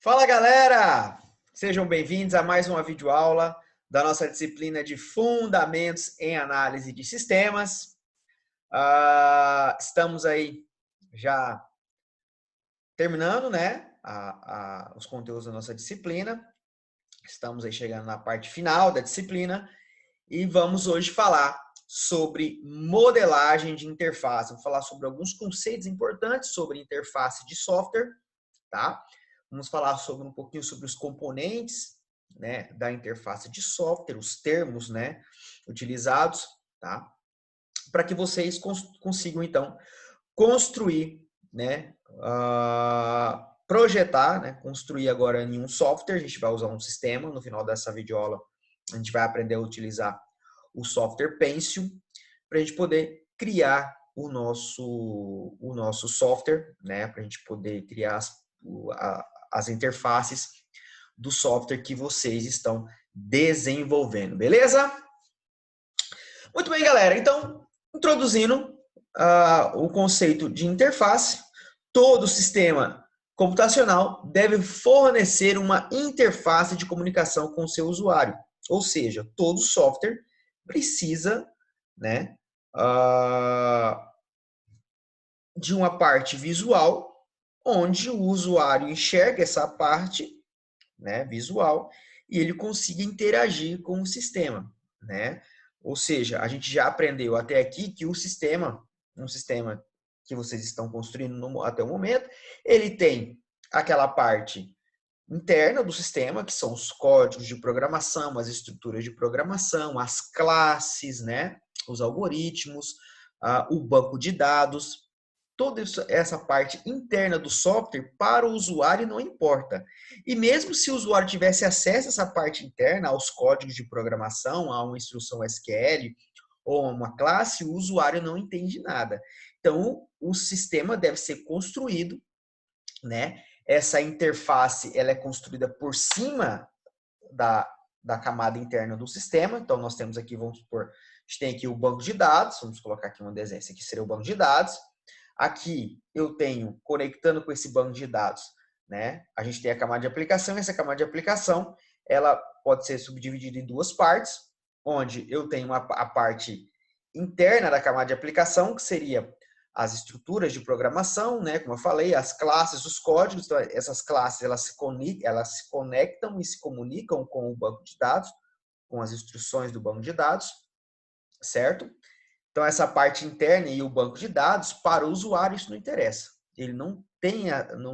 Fala galera! Sejam bem-vindos a mais uma videoaula da nossa disciplina de Fundamentos em Análise de Sistemas. Estamos aí já terminando, né, os conteúdos da nossa disciplina. Estamos aí chegando na parte final da disciplina e vamos hoje falar sobre modelagem de interface. Vamos falar sobre alguns conceitos importantes sobre interface de software, tá? Vamos falar sobre um pouquinho sobre os componentes, né, da interface de software, os termos, né, utilizados, tá? Para que vocês consigam então construir, né, projetar, né, construir agora em um software. A gente vai usar um sistema. No final dessa videoaula a gente vai aprender a utilizar o software Pentium para a gente poder criar o nosso software, né, para a gente poder criar as interfaces do software que vocês estão desenvolvendo, beleza? Muito bem, galera. Então, introduzindo o conceito de interface, todo sistema computacional deve fornecer uma interface de comunicação com o seu usuário. Ou seja, todo software precisa, né, de uma parte visual, onde o usuário enxerga essa parte, né, visual, e ele consiga interagir com o sistema, né? Ou seja, a gente já aprendeu até aqui que o sistema, um sistema que vocês estão construindo até o momento, ele tem aquela parte interna do sistema, que são os códigos de programação, as estruturas de programação, as classes, né, os algoritmos, o banco de dados. Toda essa parte interna do software para o usuário não importa. E mesmo se o usuário tivesse acesso a essa parte interna, aos códigos de programação, a uma instrução SQL ou a uma classe, o usuário não entende nada. Então, o sistema deve ser construído, né? Essa interface ela é construída por cima da camada interna do sistema. Então, nós temos aqui, vamos supor, a gente tem aqui o banco de dados. Vamos colocar aqui um desenho. Esse aqui seria o banco de dados. Aqui eu tenho, conectando com esse banco de dados, né? A gente tem a camada de aplicação, e essa camada de aplicação, ela pode ser subdividida em duas partes, onde eu tenho a parte interna da camada de aplicação, que seria as estruturas de programação, né? Como eu falei, as classes, os códigos. Então, essas classes, elas se conectam e se comunicam com o banco de dados, com as instruções do banco de dados, certo? Então, essa parte interna e o banco de dados, para o usuário, isso não interessa. Ele não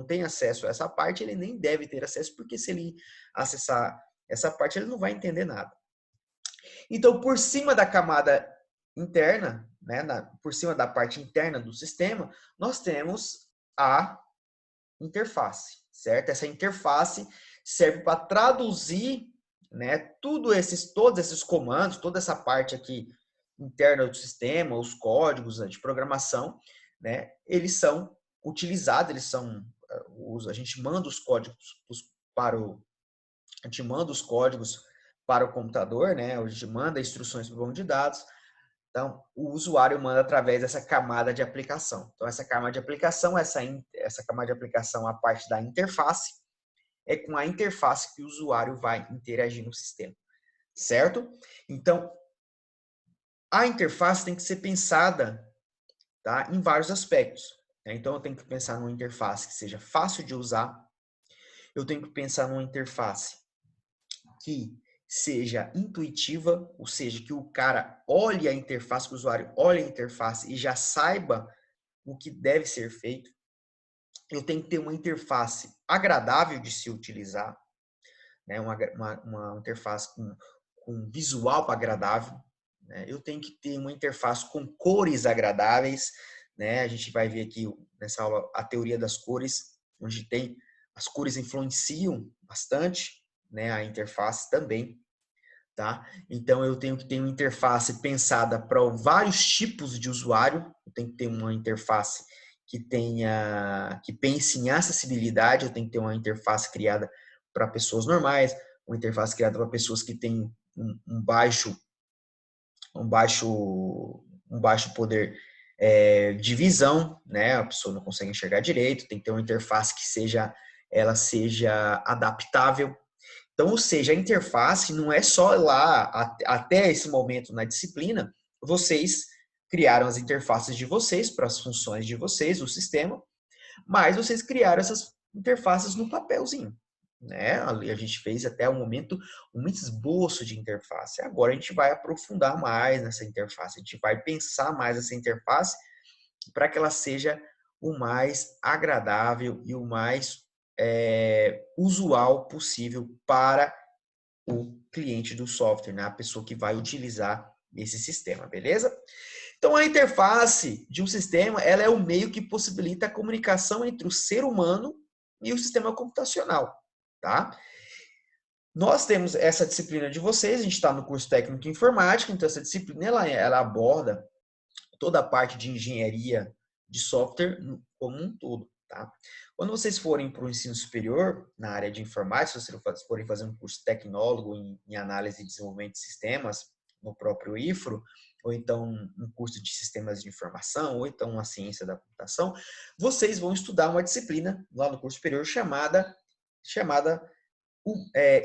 tem acesso a essa parte, ele nem deve ter acesso, porque se ele acessar essa parte, ele não vai entender nada. Então, por cima da camada interna, né, por cima da parte interna do sistema, nós temos a interface, certo? Essa interface serve para traduzir, né, todos esses comandos, toda essa parte aqui interna do sistema, os códigos de programação, né, eles são utilizados, a gente manda os códigos a gente manda os códigos para o computador, né, a gente manda instruções para o banco de dados. Então, o usuário manda através dessa camada de aplicação. Então, essa camada de aplicação, essa camada de aplicação, a parte da interface, é com a interface que o usuário vai interagir no sistema, certo? Então, a interface tem que ser pensada, tá, em vários aspectos. Né? Então, eu tenho que pensar numa interface que seja fácil de usar, eu tenho que pensar numa interface que seja intuitiva, ou seja, que o cara olhe a interface, que o usuário olhe a interface e já saiba o que deve ser feito. Eu tenho que ter uma interface agradável de se utilizar, né? Uma interface com visual agradável. Né? Eu tenho que ter uma interface com cores agradáveis. Né? A gente vai ver aqui nessa aula a teoria das cores, onde tem as cores influenciam bastante, né? A interface também. Tá? Então, eu tenho que ter uma interface pensada para vários tipos de usuário. Eu tenho que ter uma interface que pense em acessibilidade. Eu tenho que ter uma interface criada para pessoas normais, uma interface criada para pessoas que têm um baixo poder de visão, né? A pessoa não consegue enxergar direito. Tem que ter uma interface que seja ela seja adaptável. Então, ou seja, a interface não é só lá, até esse momento na disciplina, vocês criaram as interfaces de vocês para as funções de vocês, o sistema, mas vocês criaram essas interfaces no papelzinho. Né? A gente fez até o momento um esboço de interface. Agora a gente vai aprofundar mais nessa interface, a gente vai pensar mais essa interface para que ela seja o mais agradável e o mais usual possível para o cliente do software, né? A pessoa que vai utilizar esse sistema, beleza? Então, a interface de um sistema, ela é o meio que possibilita a comunicação entre o ser humano e o sistema computacional, tá? Nós temos essa disciplina de vocês, a gente está no curso técnico em informática, então essa disciplina ela aborda toda a parte de engenharia de software como um todo, tá? Quando vocês forem para o ensino superior, na área de informática, se vocês forem fazer um curso tecnólogo em análise e desenvolvimento de sistemas, no próprio IFRO, ou então um curso de sistemas de informação, ou então a ciência da computação, vocês vão estudar uma disciplina lá no curso superior chamada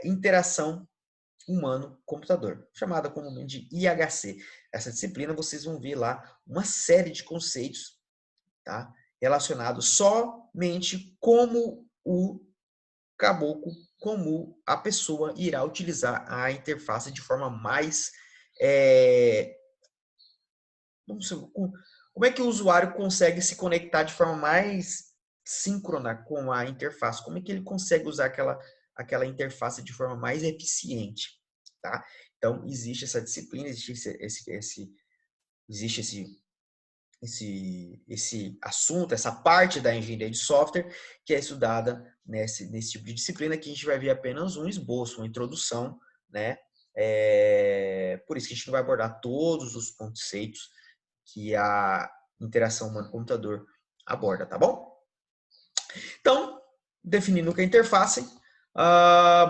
interação humano-computador, chamada comumente de IHC. Essa disciplina vocês vão ver lá uma série de conceitos, tá? Relacionados somente como o caboclo, como a pessoa irá utilizar a interface de forma mais como é que o usuário consegue se conectar de forma mais síncrona com a interface? Como é que ele consegue usar aquela interface de forma mais eficiente? Tá? Então, existe essa disciplina, existe esse assunto, essa parte da engenharia de software que é estudada nesse tipo de disciplina, que a gente vai ver apenas um esboço, uma introdução, né? Por isso que a gente não vai abordar todos os conceitos que a interação humano-computador aborda, tá bom? Então, definindo o que é interface,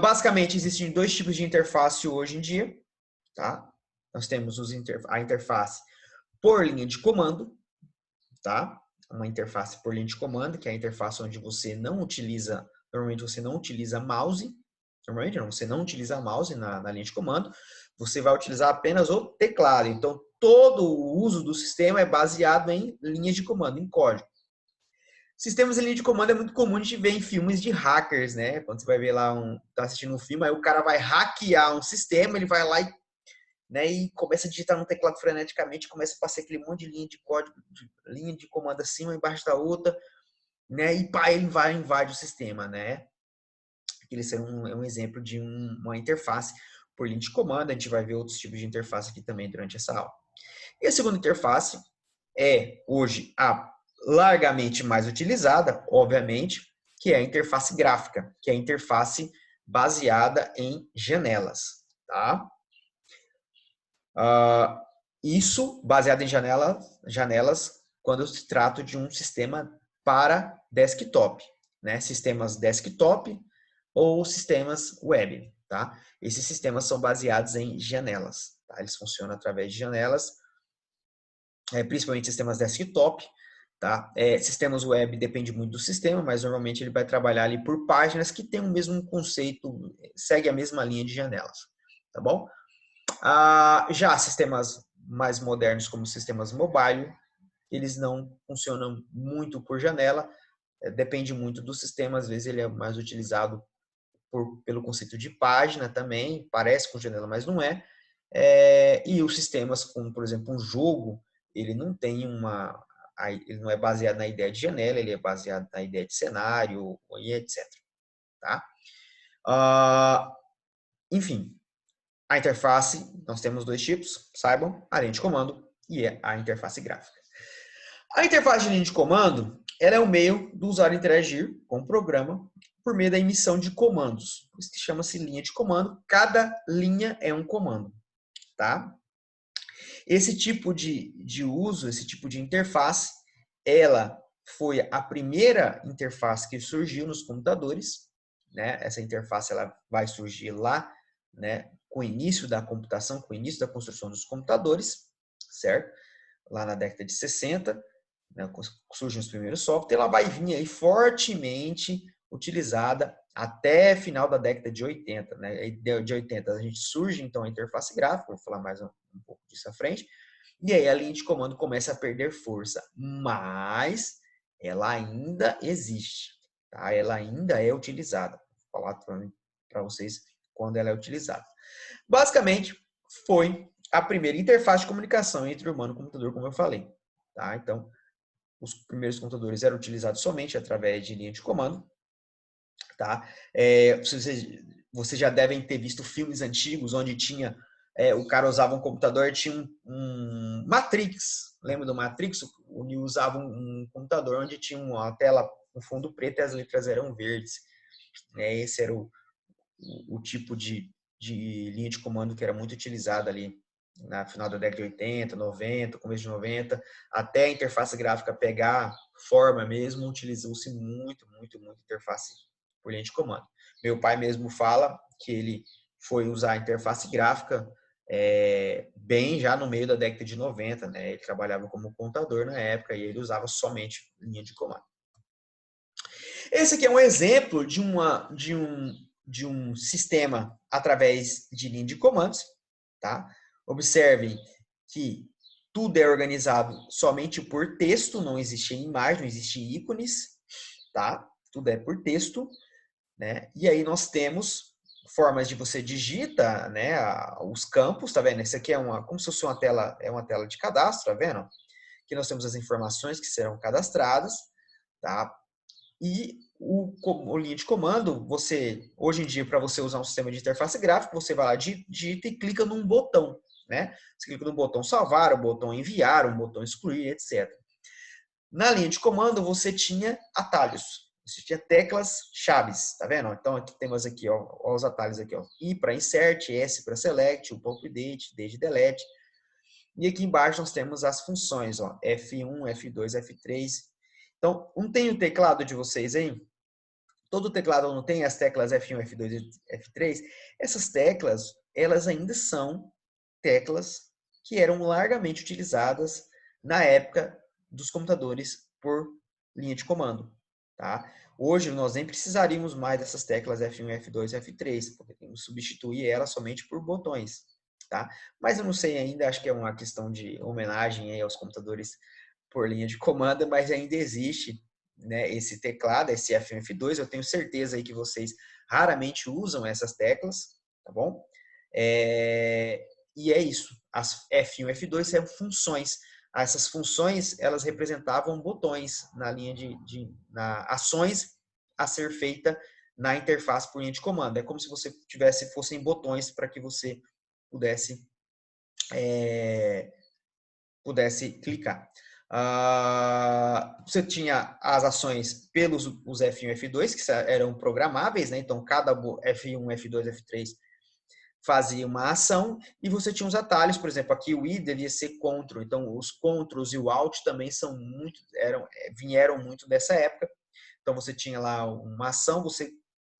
basicamente existem dois tipos de interface hoje em dia, tá? Nós temos a interface por linha de comando, tá? Uma interface por linha de comando, que é a interface onde você não utiliza, normalmente você não utiliza mouse, normalmente não, você não utiliza mouse na linha de comando, você vai utilizar apenas o teclado. Então, todo o uso do sistema é baseado em linhas de comando, em código. Sistemas em linha de comando é muito comum a gente ver em filmes de hackers, né? Quando você vai ver lá, tá assistindo um filme, aí o cara vai hackear um sistema, ele vai lá e começa a digitar no teclado freneticamente, começa a passar aquele monte de linha de código, linha de comando assim, uma embaixo da outra, né? E pá, ele vai invade o sistema, né? Aquele é um exemplo de uma interface por linha de comando. A gente vai ver outros tipos de interface aqui também durante essa aula. E a segunda interface é hoje a largamente mais utilizada, obviamente, que é a interface gráfica, que é a interface baseada em janelas, tá? Isso baseado em janelas quando se trata de um sistema para desktop, né? Sistemas desktop ou sistemas web, tá? Esses sistemas são baseados em janelas, tá? Eles funcionam através de janelas, principalmente sistemas desktop, tá? Sistemas web depende muito do sistema, mas normalmente ele vai trabalhar ali por páginas que tem o mesmo conceito, segue a mesma linha de janelas, tá bom? Já sistemas mais modernos, como sistemas mobile, eles não funcionam muito por janela, depende muito do sistema, às vezes ele é mais utilizado pelo conceito de página também, parece com janela, mas não é. E os sistemas como, por exemplo, um jogo, ele não tem ele não é baseado na ideia de janela, ele é baseado na ideia de cenário e etc. Tá? Enfim, a interface, nós temos dois tipos, saibam, a linha de comando e a interface gráfica. A interface de linha de comando, ela é o meio do usuário interagir com o programa por meio da emissão de comandos. Isso que chama-se linha de comando. Cada linha é um comando, tá? Esse tipo de uso, esse tipo de interface, ela foi a primeira interface que surgiu nos computadores, né? Essa interface ela vai surgir lá, né, com o início da computação, com o início da construção dos computadores, certo? Lá na década de 60, né, surgem os primeiros softwares, ela vai vir aí fortemente utilizada até final da década de 80, né? De 80 a gente surge então a interface gráfica, vou falar mais um pouco disso à frente, e aí a linha de comando começa a perder força, mas ela ainda existe, tá? Ela ainda é utilizada. Vou falar para vocês quando ela é utilizada. Basicamente, foi a primeira interface de comunicação entre humano e computador, como eu falei, tá? Então, os primeiros computadores eram utilizados somente através de linha de comando, tá? Vocês já devem ter visto filmes antigos onde tinha o cara usava um computador, tinha um Matrix, lembra do Matrix? O Neo usava um computador onde tinha uma tela com fundo preto e as letras eram verdes. Esse era o tipo de linha de comando que era muito utilizada ali na final da década de 80, 90, começo de 90, até a interface gráfica pegar forma mesmo, utilizou-se muito interface por linha de comando. Meu pai mesmo fala que ele foi usar a interface gráfica bem já no meio da década de 90, né? Ele trabalhava como contador na época e ele usava somente linha de comando. Esse aqui é um exemplo de um sistema através de linha de comandos, tá? Observem que tudo é organizado somente por texto, não existe imagem, não existe ícones, tá? Tudo é por texto, né? E aí nós temos formas de você digita, né, os campos, tá vendo? Esse aqui é como se fosse uma tela de cadastro, tá vendo? Aqui nós temos as informações que serão cadastradas, tá? E o linha de comando, hoje em dia, para você usar um sistema de interface gráfica, você vai lá, digita e clica num botão, né? Você clica no botão salvar, o botão enviar, o botão excluir, etc. Na linha de comando, você tinha atalhos. Você tinha teclas chaves, tá vendo? Então, aqui temos aqui, ó, os atalhos aqui, ó. I para insert, S para select, U para update, D de delete. E aqui embaixo nós temos as funções, ó, F1, F2, F3. Então, não tem o teclado de vocês aí? Todo teclado não tem as teclas F1, F2 e F3? Essas teclas, elas ainda são teclas que eram largamente utilizadas na época dos computadores por linha de comando, tá? Hoje nós nem precisaríamos mais dessas teclas F1, F2 e F3, poderíamos substituir elas somente por botões, tá? Mas eu não sei ainda, acho que é uma questão de homenagem aí aos computadores por linha de comando, mas ainda existe, né, esse teclado, esse F1, F2, eu tenho certeza aí que vocês raramente usam essas teclas, tá bom? E é isso. As F1 e F2 são funções. Essas funções, elas representavam botões na linha ações a ser feita na interface por linha de comando. É como se você fossem botões para que você pudesse clicar. Você tinha as ações pelos os F1 e F2, que eram programáveis, né? Então, cada F1, F2, F3 fazia uma ação, e você tinha os atalhos, por exemplo, aqui o I devia ser CTRL, então os CTRLs e o ALT também vieram muito dessa época. Então, você tinha lá uma ação, você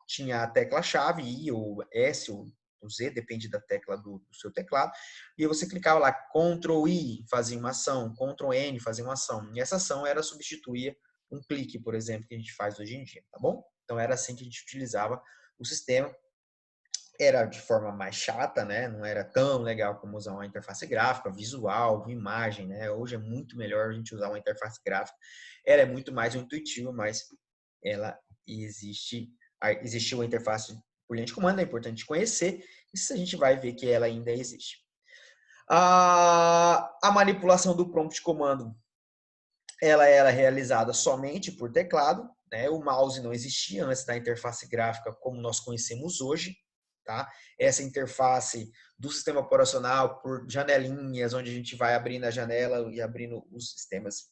tinha a tecla-chave, I ou S ou Z, depende da tecla do seu teclado, e você clicava lá, Ctrl I, fazia uma ação, Ctrl N, fazia uma ação, e essa ação substituía um clique, por exemplo, que a gente faz hoje em dia, tá bom? Então, era assim que a gente utilizava o sistema. Era de forma mais chata, né? Não era tão legal como usar uma interface gráfica, visual, imagem, né? Hoje é muito melhor a gente usar uma interface gráfica. Ela é muito mais intuitiva, mas ela existiu a interface por linha de comando, é importante conhecer, e a gente vai ver que ela ainda existe. A manipulação do prompt de comando, ela era realizada somente por teclado, né? O mouse não existia antes da interface gráfica como nós conhecemos hoje, tá? Essa interface do sistema operacional por janelinhas, onde a gente vai abrindo a janela e abrindo os sistemas.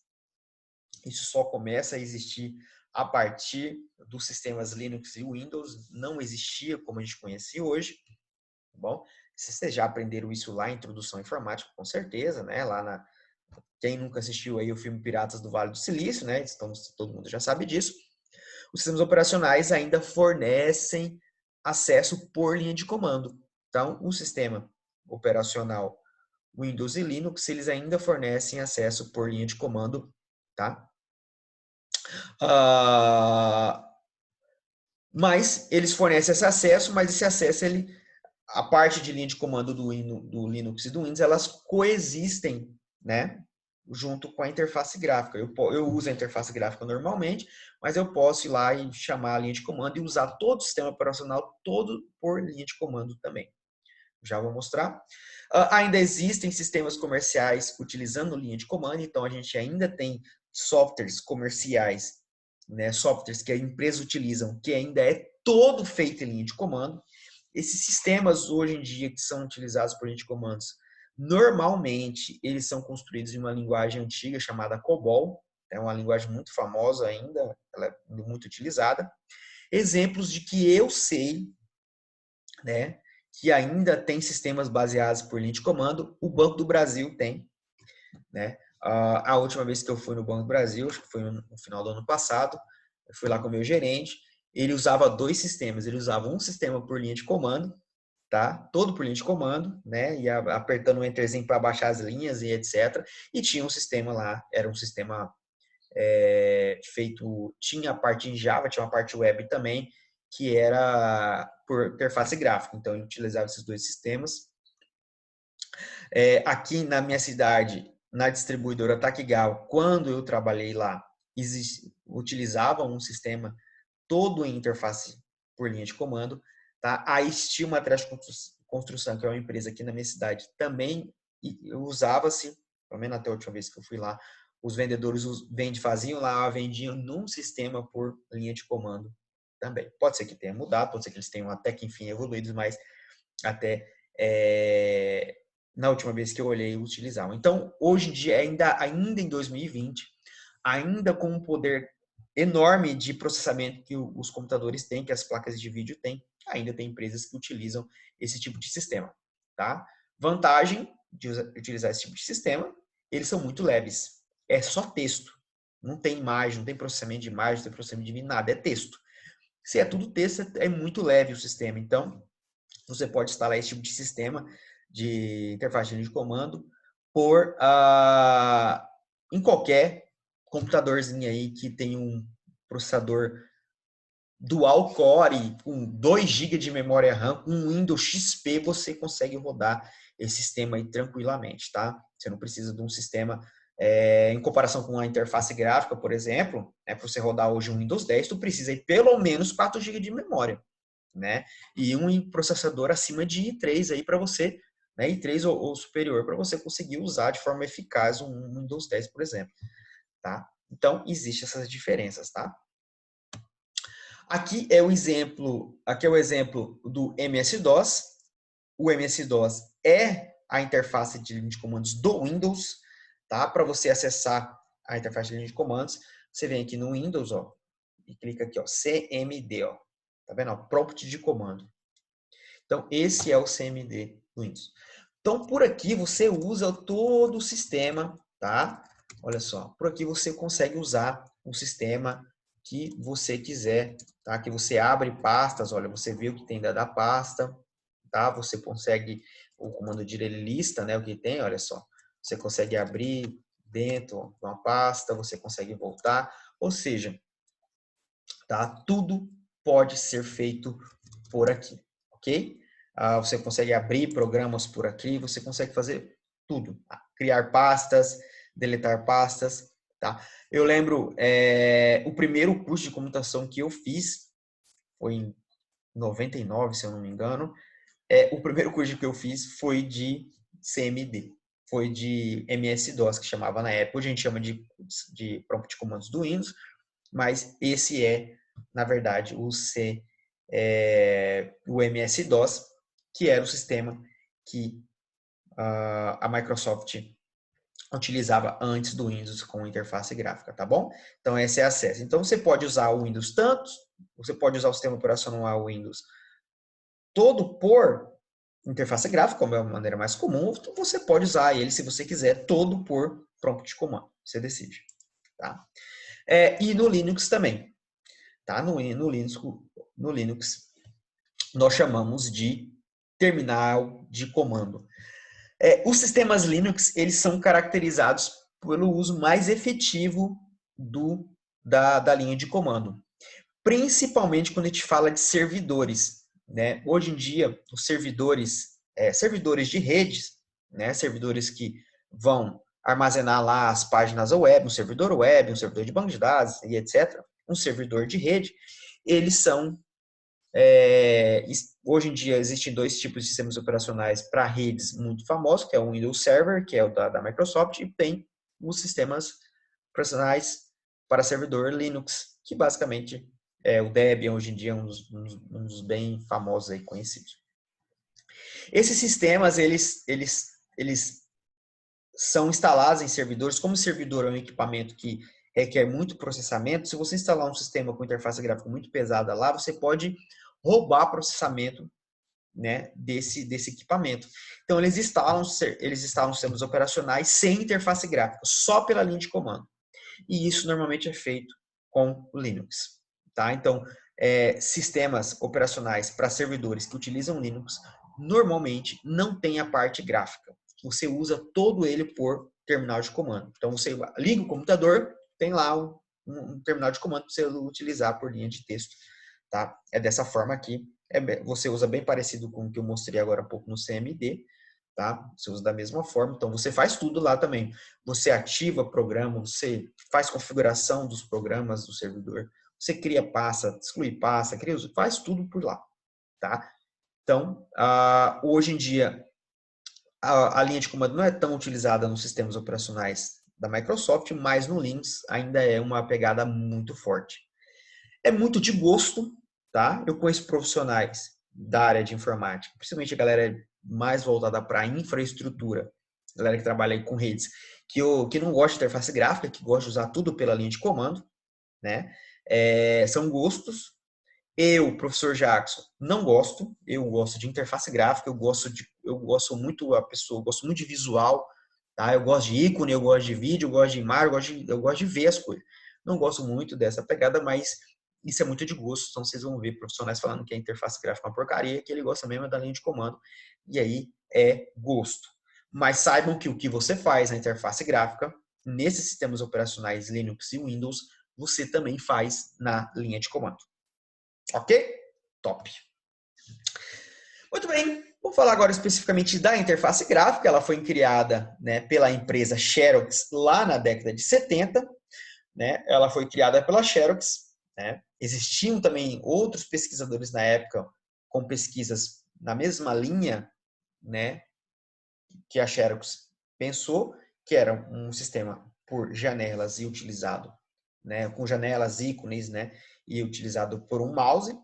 Isso só começa a existir a partir dos sistemas Linux e Windows, não existia como a gente conhece hoje, tá bom? Vocês já aprenderam isso lá em Introdução à Informática, com certeza, né? Quem nunca assistiu aí o filme Piratas do Vale do Silício, né? Então, todo mundo já sabe disso. Os sistemas operacionais ainda fornecem acesso por linha de comando. Então, o sistema operacional Windows e Linux, eles ainda fornecem acesso por linha de comando, tá? Mas eles fornecem esse acesso, mas esse acesso, a parte de linha de comando do Linux e do Windows, elas coexistem, né, junto com a interface gráfica. Eu uso a interface gráfica normalmente, mas eu posso ir lá e chamar a linha de comando e usar todo o sistema operacional todo por linha de comando também. Já vou mostrar. Ainda existem sistemas comerciais utilizando linha de comando, então a gente ainda tem softwares comerciais, né, softwares que a empresa utilizam, que ainda é todo feito em linha de comando. Esses sistemas hoje em dia que são utilizados por linha de comandos, normalmente eles são construídos em uma linguagem antiga chamada COBOL, é uma linguagem muito famosa ainda, ela é muito utilizada. Exemplos de que eu sei, né, que ainda tem sistemas baseados por linha de comando, o Banco do Brasil tem, né? A última vez que eu fui no Banco do Brasil, acho que foi no final do ano passado, eu fui lá com o meu gerente, ele usava dois sistemas, ele usava um sistema por linha de comando, tá? Todo por linha de comando, né? E apertando o enterzinho para baixar as linhas e etc. E tinha um sistema lá, era um sistema feito, tinha a parte em Java, tinha uma parte web também, que era por interface gráfica. Então, ele utilizava esses dois sistemas. Aqui na minha cidade, na distribuidora Takigal, quando eu trabalhei lá, utilizava um sistema todo em interface por linha de comando. Tá? A Steel Materiais de Construção, que é uma empresa aqui na minha cidade, também usava-se, pelo menos até a última vez que eu fui lá, os vendedores faziam lá, vendiam num sistema por linha de comando também. Pode ser que tenha mudado, pode ser que eles tenham até que enfim evoluídos, mas até na última vez que eu olhei, utilizavam. Então, hoje em dia, ainda em 2020, ainda com um poder enorme de processamento que os computadores têm, que as placas de vídeo têm, ainda tem empresas que utilizam esse tipo de sistema. Tá? Vantagem de utilizar esse tipo de sistema, eles são muito leves. É só texto. Não tem imagem, não tem processamento de imagem, não tem processamento de vídeo, nada. É texto. Se é tudo texto, é muito leve o sistema. Então, você pode instalar esse tipo de sistema de interface de comando em qualquer computadorzinho aí que tem um processador dual core com 2 GB de memória RAM, com um Windows XP, você consegue rodar esse sistema aí tranquilamente, tá? Você não precisa de um sistema em comparação com a interface gráfica, por exemplo, para você rodar hoje um Windows 10, tu precisa de pelo menos 4 GB de memória, né? E um processador acima de i3 aí para você, né? i3 ou superior, para você conseguir usar de forma eficaz um Windows 10, por exemplo, tá? Então, existem essas diferenças, tá? Aqui é o exemplo do MS-DOS. O MS-DOS é a interface de linha de comandos do Windows, tá? Para você acessar a interface de linha de comandos, você vem aqui no Windows, ó, e clica aqui, ó, CMD, ó. Tá vendo? Ó, prompt de comando. Então, esse é o CMD do Windows. Então, por aqui você usa todo o sistema, tá? Olha só, por aqui você consegue usar o sistema que você quiser, tá? Que você abre pastas, olha, você vê o que tem da pasta, tá? Você consegue, o comando de lista, né? O que tem, olha só. Você consegue abrir dentro de uma pasta, você consegue voltar, ou seja, tá? Tudo pode ser feito por aqui, ok? Você consegue abrir programas por aqui, você consegue fazer tudo. Criar pastas, deletar pastas, tá? Eu lembro, o primeiro curso de computação que eu fiz foi em 99, se eu não me engano. O primeiro curso que eu fiz foi de CMD, foi de MS-DOS, que chamava na época. Hoje a gente chama de prompt de comandos do Windows, mas esse na verdade, o MS-DOS, que era o sistema que a Microsoft utilizava antes do Windows com interface gráfica, tá bom? Então, esse é o acesso. Então, você pode usar o Windows você pode usar o sistema operacional Windows todo por interface gráfica, como é a maneira mais comum, você pode usar ele, se você quiser, todo por prompt de comando. Você decide, tá? E no Linux também, tá? No Linux, nós chamamos de terminal de comando. Os sistemas Linux, eles são caracterizados pelo uso mais efetivo da linha de comando. principalmente quando a gente fala de servidores, né? Hoje em dia, os servidores, servidores de redes, né? Servidores que vão armazenar lá as páginas web, um servidor de banco de dados e etc. Um servidor de rede, eles são hoje em dia existem dois tipos de sistemas operacionais para redes muito famosos, que é o Windows Server, que é o da Microsoft, e tem os sistemas operacionais para servidor Linux, que basicamente é o Debian, hoje em dia é um dos bem famosos aí, conhecidos. Esses sistemas, eles são instalados em servidores. Como o servidor é um equipamento que requer muito processamento, se você instalar um sistema com interface gráfica muito pesada lá, você pode roubar processamento, né, desse equipamento. Então, eles instalam sistemas operacionais sem interface gráfica, só pela linha de comando. E isso normalmente é feito com o Linux. Tá? Então, sistemas operacionais para servidores que utilizam Linux normalmente não tem a parte gráfica. Você usa todo ele por terminal de comando. Então, você liga o computador, tem lá um terminal de comando para você utilizar por linha de texto. Tá? É dessa forma aqui. Você usa bem parecido com o que eu mostrei agora há pouco no CMD. Tá? Você usa da mesma forma. Então, você faz tudo lá também. Você ativa programa, você faz configuração dos programas do servidor, você cria pasta, exclui pasta, faz tudo por lá. Tá? Então, hoje em dia, a linha de comando não é tão utilizada nos sistemas operacionais da Microsoft, mas no Linux ainda é uma pegada muito forte. É muito de gosto, tá? Eu conheço profissionais da área de informática, principalmente a galera mais voltada para infraestrutura, a galera que trabalha aí com redes, que não gosta de interface gráfica, que gosta de usar tudo pela linha de comando, né? São gostos. Eu, professor Jackson, não gosto. Eu gosto de interface gráfica, eu gosto muito eu gosto muito de visual, tá? Eu gosto de ícone, eu gosto de vídeo, eu gosto de imagem, eu gosto de ver as coisas. Não gosto muito dessa pegada, mas isso é muito de gosto. Então vocês vão ver profissionais falando que a interface gráfica é uma porcaria, que ele gosta mesmo da linha de comando. E aí é gosto. Mas saibam que o que você faz na interface gráfica, nesses sistemas operacionais Linux e Windows, você também faz na linha de comando. Ok? Top. Muito bem. Vamos falar agora especificamente da interface gráfica. Ela foi criada, né, pela empresa Xerox lá na década de 70. Né? Ela foi criada pela Xerox. Né? Existiam também outros pesquisadores na época com pesquisas na mesma linha, né, que a Xerox pensou, que era um sistema por janelas e utilizado, né, com janelas, ícones, né, e utilizado por um mouse.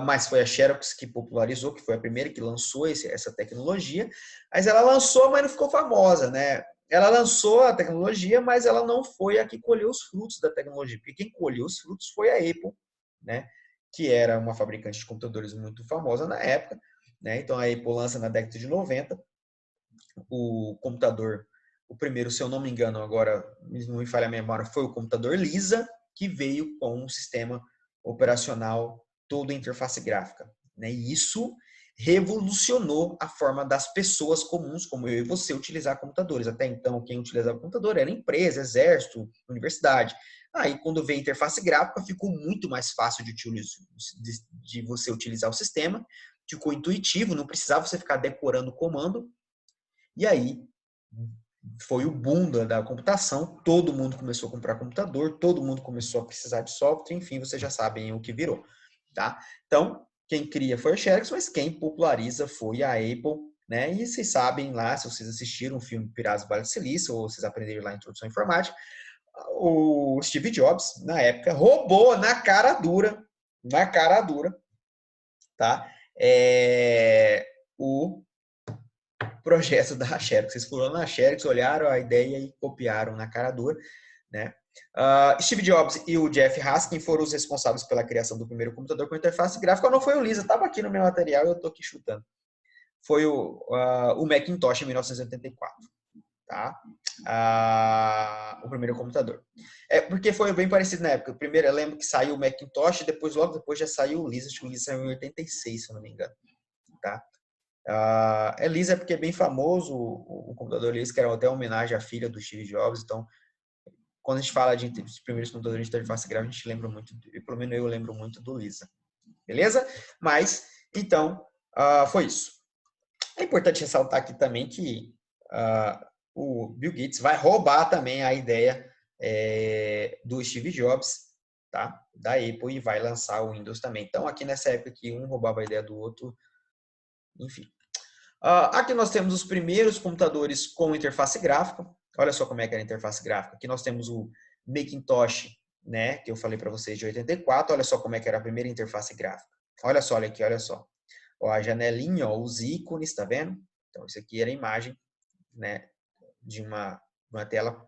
Mas foi a Xerox que popularizou, que foi a primeira que lançou essa tecnologia. Mas ela lançou, mas não ficou famosa, né? Ela lançou a tecnologia, mas ela não foi a que colheu os frutos da tecnologia, porque quem colheu os frutos foi a Apple, né? Que era uma fabricante de computadores muito famosa na época, né? Então a Apple lança na década de 90 o computador, o primeiro, se eu não me engano, agora não me falha a memória, foi o computador Lisa, que veio com um sistema operacional todo interface gráfica. Né? E isso revolucionou a forma das pessoas comuns, como eu e você, utilizar computadores. Até então, quem utilizava computador era empresa, exército, universidade. Aí, quando veio a interface gráfica, ficou muito mais fácil de você utilizar o sistema, ficou intuitivo, não precisava você ficar decorando o comando. E aí, foi o boom da computação, todo mundo começou a comprar computador, todo mundo começou a precisar de software, enfim, vocês já sabem o que virou, tá? Então, quem cria foi a Xerox, mas quem populariza foi a Apple, né? E vocês sabem lá, se vocês assistiram o filme Piratas do Vale do Silício, ou vocês aprenderam lá a Introdução à Informática, o Steve Jobs, na época, roubou na cara dura, tá? O projeto da Xerox. Eles foram na Xerox, olharam a ideia e copiaram na cara dura, né? Steve Jobs e o Jeff Haskin foram os responsáveis pela criação do primeiro computador com interface gráfica. Não foi o Lisa, estava aqui no meu material e eu estou aqui chutando. Foi o Macintosh em 1984. Tá? O primeiro computador. Porque foi bem parecido na época. Primeiro, eu lembro que saiu o Macintosh, logo depois já saiu o Lisa. Acho que o Lisa saiu em 86, se eu não me engano. Tá? Lisa é porque é bem famoso o computador Lisa, que era até uma homenagem à filha do Steve Jobs, então quando a gente fala de primeiros computadores de interface gráfica, a gente lembra muito, pelo menos eu lembro muito do Lisa. Beleza? Mas, então, foi isso. É importante ressaltar aqui também que o Bill Gates vai roubar também a ideia do Steve Jobs, tá? Da Apple, e vai lançar o Windows também. Então, aqui nessa época que um roubava a ideia do outro, enfim. Aqui nós temos os primeiros computadores com interface gráfica. Olha só como é que era a interface gráfica. Aqui nós temos o Macintosh, né, que eu falei para vocês, de 84. Olha só como é que era a primeira interface gráfica. Olha só, olha aqui, olha só. Ó, a janelinha, ó, os ícones, tá vendo? Então, isso aqui era a imagem, né, de uma tela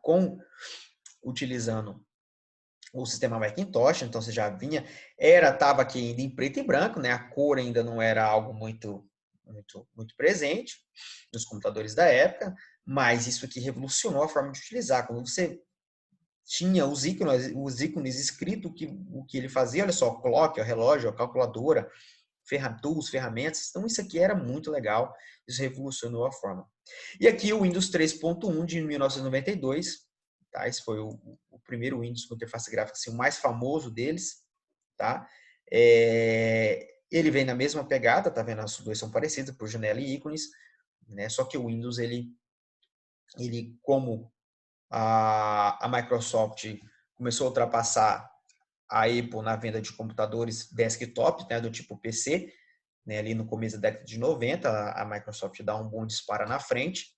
utilizando o sistema Macintosh. Então, você já vinha, estava aqui ainda em preto e branco, né? A cor ainda não era algo muito presente nos computadores da época, mas isso aqui revolucionou a forma de utilizar. Quando você tinha os ícones escritos, o que ele fazia, olha só, clock, o relógio, a calculadora, ferramentas. Então, isso aqui era muito legal, isso revolucionou a forma. E aqui o Windows 3.1 de 1992, tá? Esse foi o primeiro Windows com interface gráfica, assim, o mais famoso deles, tá? Ele vem na mesma pegada, tá vendo? As duas são parecidas por janela e ícones, né? Só que o Windows, ele como a Microsoft começou a ultrapassar a Apple na venda de computadores desktop, né, do tipo PC, né, ali no começo da década de 90, a Microsoft dá um bom disparo na frente.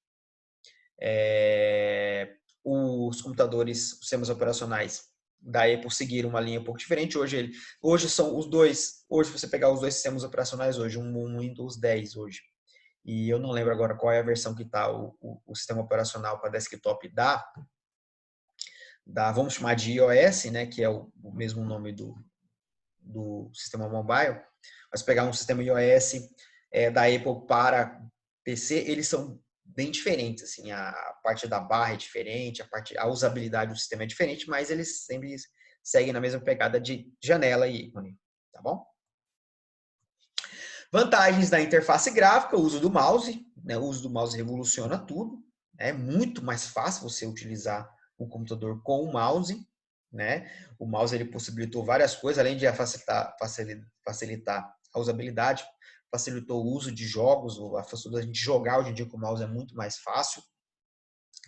Os computadores, os sistemas operacionais da Apple seguiram uma linha um pouco diferente. Hoje são os dois, hoje você pegar os dois sistemas operacionais hoje, um Windows 10 hoje, e eu não lembro agora qual é a versão que está o sistema operacional para desktop vamos chamar de iOS, né, que é o mesmo nome do sistema mobile. Mas pegar um sistema iOS da Apple para PC, eles são bem diferentes, assim, a parte da barra é diferente, a usabilidade do sistema é diferente, mas eles sempre seguem na mesma pegada de janela e ícone, tá bom? Vantagens da interface gráfica, o uso do mouse, né? O uso do mouse revoluciona tudo, é muito mais fácil você utilizar o computador com o mouse, né? O mouse ele possibilitou várias coisas, além de facilitar a usabilidade, facilitou o uso de jogos, a facilidade de jogar hoje em dia com o mouse é muito mais fácil.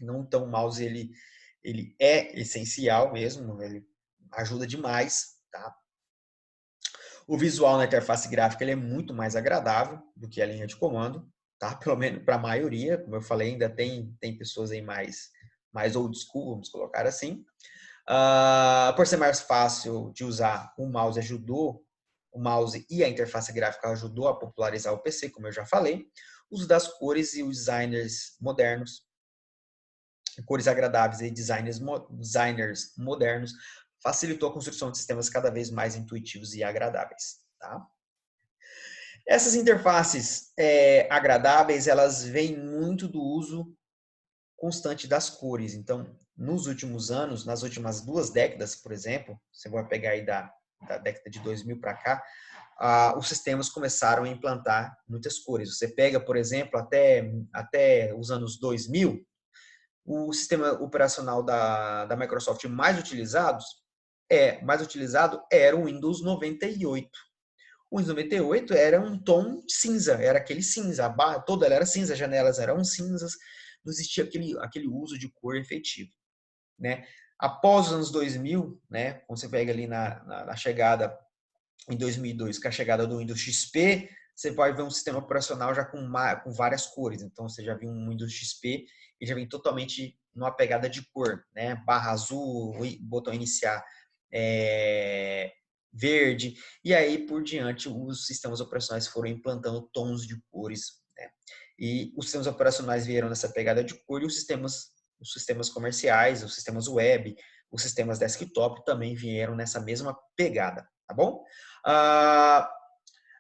Então o mouse ele é essencial mesmo, ele ajuda demais, tá? O visual na interface gráfica ele é muito mais agradável do que a linha de comando, tá? Pelo menos para a maioria, como eu falei, ainda tem pessoas aí mais old school, vamos colocar assim. Por ser mais fácil de usar, o mouse e a interface gráfica ajudou a popularizar o PC, como eu já falei. O uso das cores e os designers modernos, cores agradáveis e designers modernos, facilitou a construção de sistemas cada vez mais intuitivos e agradáveis. Tá? Essas interfaces agradáveis, elas vêm muito do uso constante das cores. Então, nos últimos anos, nas últimas 2 décadas, por exemplo, você vai pegar aí da década de 2000 para cá, os sistemas começaram a implantar muitas cores. Você pega, por exemplo, até os anos 2000, o sistema operacional da Microsoft mais utilizado era o Windows 98. O Windows 98 era um tom cinza, era aquele cinza, a barra toda ela era cinza, as janelas eram cinzas, não existia aquele uso de cor efetivo, né? Após os anos 2000, né, quando você pega ali na chegada em 2002, com a chegada do Windows XP, você vai ver um sistema operacional já com várias cores. Então, você já viu um Windows XP e já vem totalmente numa pegada de cor, né? Barra azul, botão iniciar verde, e aí por diante os sistemas operacionais foram implantando tons de cores, né? E os sistemas operacionais vieram nessa pegada de cor e os sistemas comerciais, os sistemas web, os sistemas desktop também vieram nessa mesma pegada, tá bom?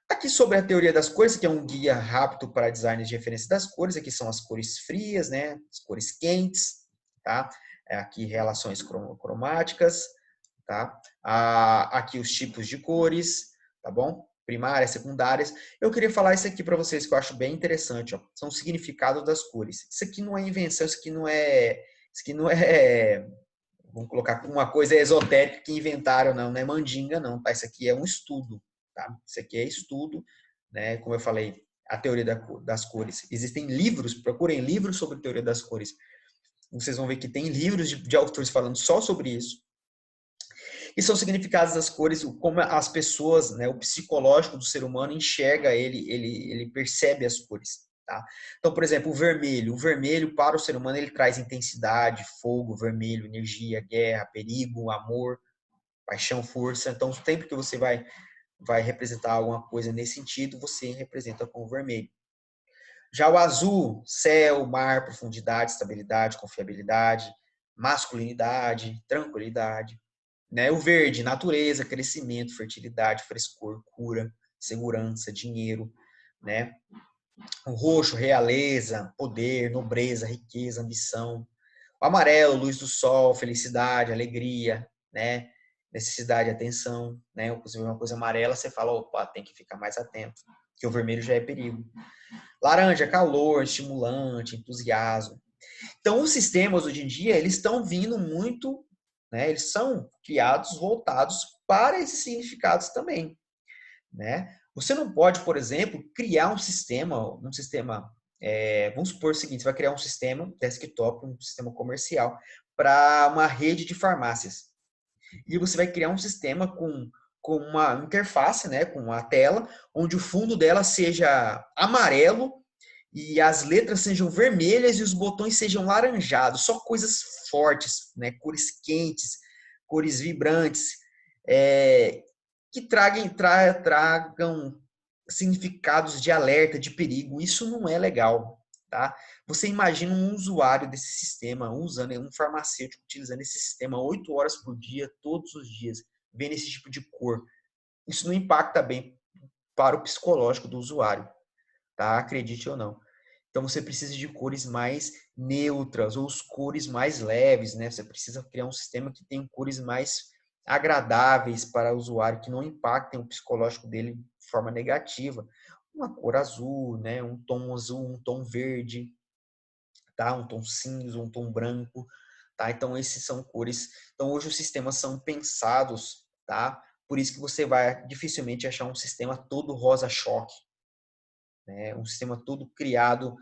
Aqui sobre a teoria das cores, que é um guia rápido para design de referência das cores. Aqui são as cores frias, né? As cores quentes, tá? Aqui relações cromáticas, tá? Aqui os tipos de cores, tá bom? Primárias, secundárias. Eu queria falar isso aqui para vocês que eu acho bem interessante, ó. São os significados das cores. Isso aqui não é invenção, isso aqui não é vamos colocar uma coisa esotérica que inventaram, não é mandinga, não, tá? Isso aqui é um estudo, tá? Isso aqui é estudo, né? Como eu falei, a teoria das cores. Existem livros, procurem livros sobre teoria das cores. Vocês vão ver que tem livros de autores falando só sobre isso. E são significados das cores, como as pessoas, né, o psicológico do ser humano enxerga ele percebe as cores. Tá? Então, por exemplo, o vermelho para o ser humano ele traz intensidade, fogo, vermelho, energia, guerra, perigo, amor, paixão, força. Então, sempre que você vai representar alguma coisa nesse sentido, você representa com o vermelho. Já o azul, céu, mar, profundidade, estabilidade, confiabilidade, masculinidade, tranquilidade. Né? O verde, natureza, crescimento, fertilidade, frescor, cura, segurança, dinheiro. Né? O roxo, realeza, poder, nobreza, riqueza, ambição. O amarelo, luz do sol, felicidade, alegria, né? Necessidade, atenção. Né? Você vê uma coisa amarela, você fala, opa, tem que ficar mais atento, porque o vermelho já é perigo. Laranja, calor, estimulante, entusiasmo. Então, os sistemas, hoje em dia, eles estão vindo muito, né? Eles são criados, voltados para esses significados também, né? Você não pode, por exemplo, criar um sistema, vamos supor o seguinte, você vai criar um sistema desktop, um sistema comercial, para uma rede de farmácias. E você vai criar um sistema com uma interface, né, com uma tela, onde o fundo dela seja amarelo e as letras sejam vermelhas e os botões sejam laranjados, só coisas fortes, né? Cores quentes, cores vibrantes, que tragam significados de alerta, de perigo. Isso não é legal, tá? Você imagina um usuário desse sistema, um farmacêutico utilizando esse sistema 8 horas por dia, todos os dias, vendo esse tipo de cor. Isso não impacta bem para o psicológico do usuário, tá? Acredite ou não. Então você precisa de cores mais neutras ou cores mais leves, né? Você precisa criar um sistema que tenha cores mais agradáveis para o usuário, que não impactem o psicológico dele de forma negativa. Uma cor azul, né? Um tom azul, um tom verde, tá? Um tom cinza, um tom branco, tá? Então esses são cores. Então hoje os sistemas são pensados, tá? Por isso que você vai dificilmente achar um sistema todo rosa choque, né? Um sistema todo criado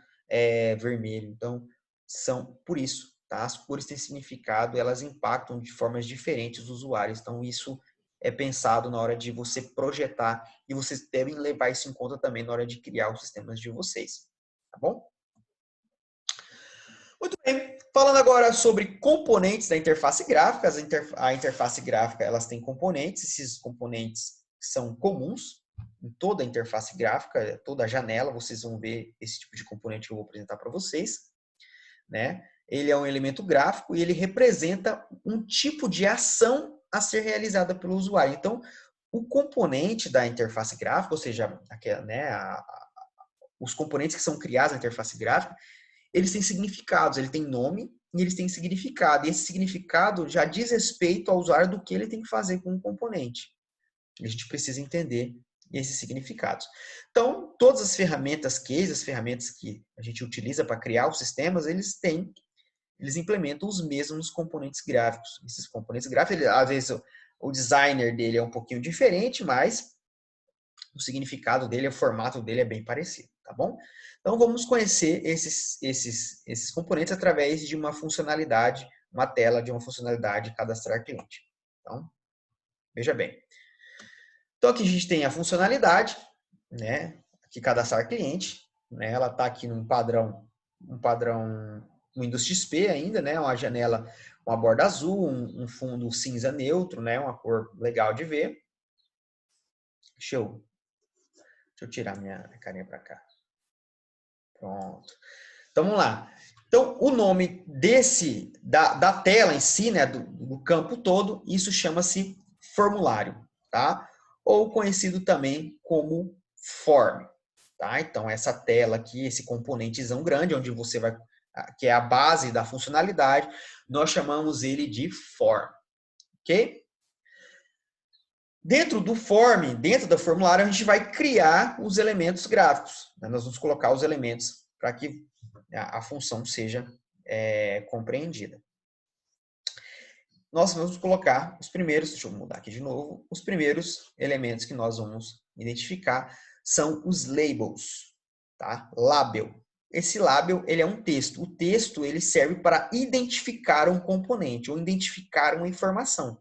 vermelho. Então, são por isso, tá? As cores têm significado, elas impactam de formas diferentes os usuários. Então, isso é pensado na hora de você projetar e vocês devem levar isso em conta também na hora de criar os sistemas de vocês, tá bom? Muito bem. Falando agora sobre componentes da interface gráfica, a interface gráfica elas têm componentes, esses componentes são comuns em toda a interface gráfica, toda a janela, vocês vão ver esse tipo de componente que eu vou apresentar para vocês, né? Ele é um elemento gráfico e ele representa um tipo de ação a ser realizada pelo usuário. Então, o componente da interface gráfica, ou seja, os componentes que são criados na interface gráfica, eles têm significados, ele tem nome e eles têm significado. E esse significado já diz respeito ao usuário do que ele tem que fazer com o componente. A gente precisa entender esses significados. Então, todas as ferramentas as ferramentas que a gente utiliza para criar os sistemas, eles implementam os mesmos componentes gráficos. Esses componentes gráficos, às vezes o designer dele é um pouquinho diferente, mas o significado dele, o formato dele é bem parecido, tá bom? Então, vamos conhecer esses componentes através de uma funcionalidade, uma tela de uma funcionalidade cadastrar cliente. Então, veja bem. Então, aqui a gente tem a funcionalidade, né? Aqui cadastrar cliente, né? Ela está aqui num padrão Windows XP ainda, né? Uma janela, uma borda azul, um fundo cinza neutro, né? Uma cor legal de ver. Deixa eu tirar minha carinha para cá. Pronto. Então, vamos lá. Então, o nome da tela em si, né, do campo todo, isso chama-se formulário, tá? Ou conhecido também como form, tá? Então, essa tela aqui, esse componentezão grande, onde você vai, que é a base da funcionalidade, nós chamamos ele de form, ok? Dentro do form, dentro do formulário, a gente vai criar os elementos gráficos, né? Nós vamos colocar os elementos para que a função seja compreendida. nós vamos colocar os primeiros, deixa eu mudar aqui de novo, os primeiros elementos que nós vamos identificar são os labels, tá? Label. Esse label, ele é um texto. O texto, ele serve para identificar um componente ou identificar uma informação.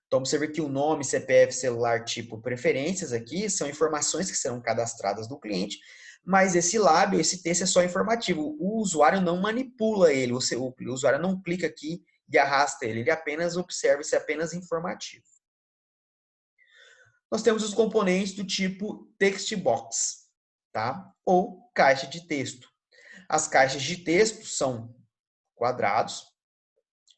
Então, observe que o nome, CPF, celular, tipo, preferências aqui são informações que serão cadastradas do cliente, mas esse label, esse texto é só informativo. O usuário não manipula ele, o usuário não clica aqui e arrasta ele apenas observa, isso é apenas informativo. Nós temos os componentes do tipo text box, tá? Ou caixa de texto. As caixas de texto são quadrados,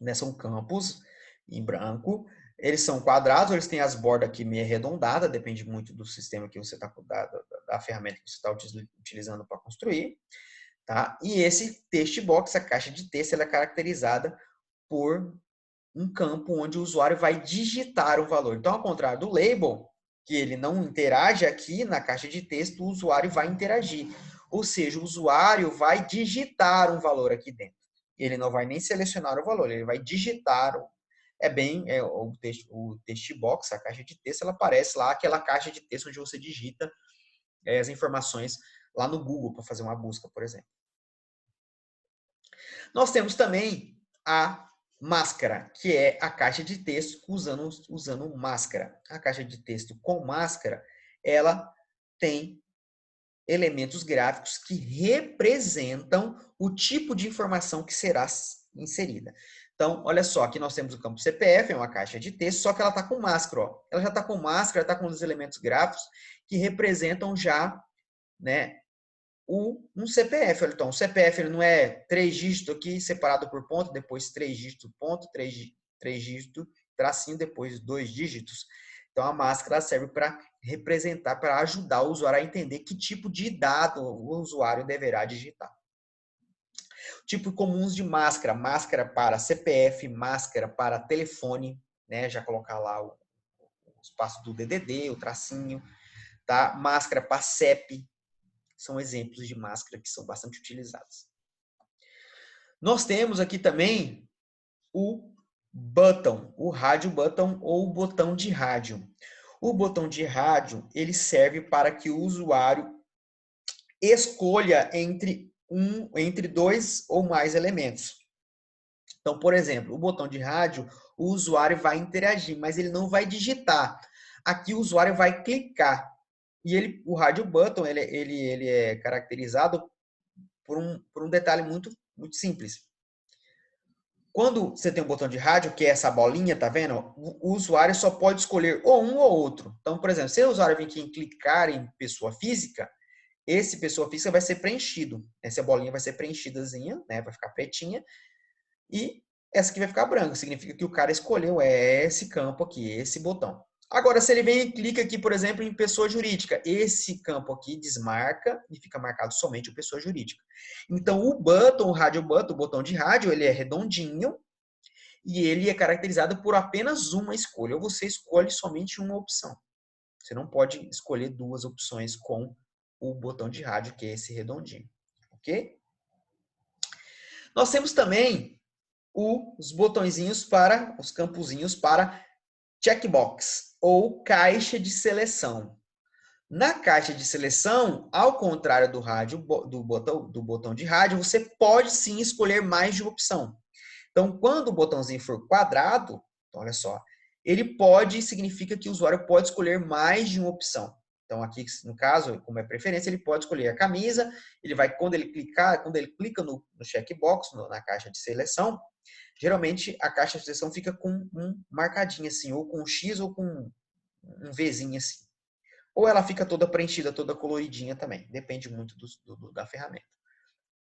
né? São campos em branco. Eles são quadrados, eles têm as bordas aqui meio arredondadas, depende muito do sistema que você está, da ferramenta que você está utilizando para construir. Tá? E esse text box, a caixa de texto, ela é caracterizada por um campo onde o usuário vai digitar o valor. Então, ao contrário do label, que ele não interage aqui na caixa de texto, o usuário vai interagir. Ou seja, o usuário vai digitar um valor aqui dentro. Ele não vai nem selecionar o valor, ele vai digitar. O text box, a caixa de texto, ela aparece lá, aquela caixa de texto onde você digita as informações lá no Google para fazer uma busca, por exemplo. Nós temos também a máscara, que é a caixa de texto usando máscara. A caixa de texto com máscara, ela tem elementos gráficos que representam o tipo de informação que será inserida. Então, olha só, aqui nós temos o campo CPF, é uma caixa de texto, só que ela está com máscara. Ó. Ela já está com máscara, está com os elementos gráficos que representam já, né, um CPF. Então, o CPF ele não é 3 dígitos aqui, separado por ponto, depois 3 dígitos, ponto, 3 dígitos, tracinho, depois 2 dígitos. Então, a máscara serve para representar, para ajudar o usuário a entender que tipo de dado o usuário deverá digitar. Tipos comuns de máscara. Máscara para CPF, máscara para telefone, né? Já colocar lá o espaço do DDD, o tracinho, tá? Máscara para CEP, são exemplos de máscara que são bastante utilizados. Nós temos aqui também o button, o rádio button ou o botão de rádio. O botão de rádio, ele serve para que o usuário escolha entre dois ou mais elementos. Então, por exemplo, o botão de rádio, o usuário vai interagir, mas ele não vai digitar. Aqui o usuário vai clicar. E o rádio button, ele é caracterizado por um detalhe muito simples. Quando você tem um botão de rádio, que é essa bolinha, tá vendo? O usuário só pode escolher ou um ou outro. Então, por exemplo, se o usuário vir aqui em clicar em pessoa física, esse pessoa física vai ser preenchido. Essa bolinha vai ser preenchidazinha, né? Vai ficar pretinha. E essa aqui vai ficar branca. Significa que o cara escolheu esse campo aqui, esse botão. Agora, se ele vem e clica aqui, por exemplo, em pessoa jurídica, esse campo aqui desmarca e fica marcado somente o pessoa jurídica. Então, o button, o rádio button, o botão de rádio, ele é redondinho e ele é caracterizado por apenas uma escolha. Ou você escolhe somente uma opção. Você não pode escolher duas opções com o botão de rádio, que é esse redondinho. Ok? Nós temos também os botõezinhos para, os campozinhos para checkbox ou caixa de seleção. Na caixa de seleção, ao contrário do rádio, do botão de rádio, você pode sim escolher mais de uma opção. Então, quando o botãozinho for quadrado, então, olha só, ele pode, significa que o usuário pode escolher mais de uma opção. Então, aqui, no caso, como é preferência, ele pode escolher a camisa, ele vai, quando ele clica no checkbox, na caixa de seleção, geralmente a caixa de seleção fica com um marcadinho assim, ou com um X ou com um Vzinho assim. Ou ela fica toda preenchida, toda coloridinha também. Depende muito da ferramenta.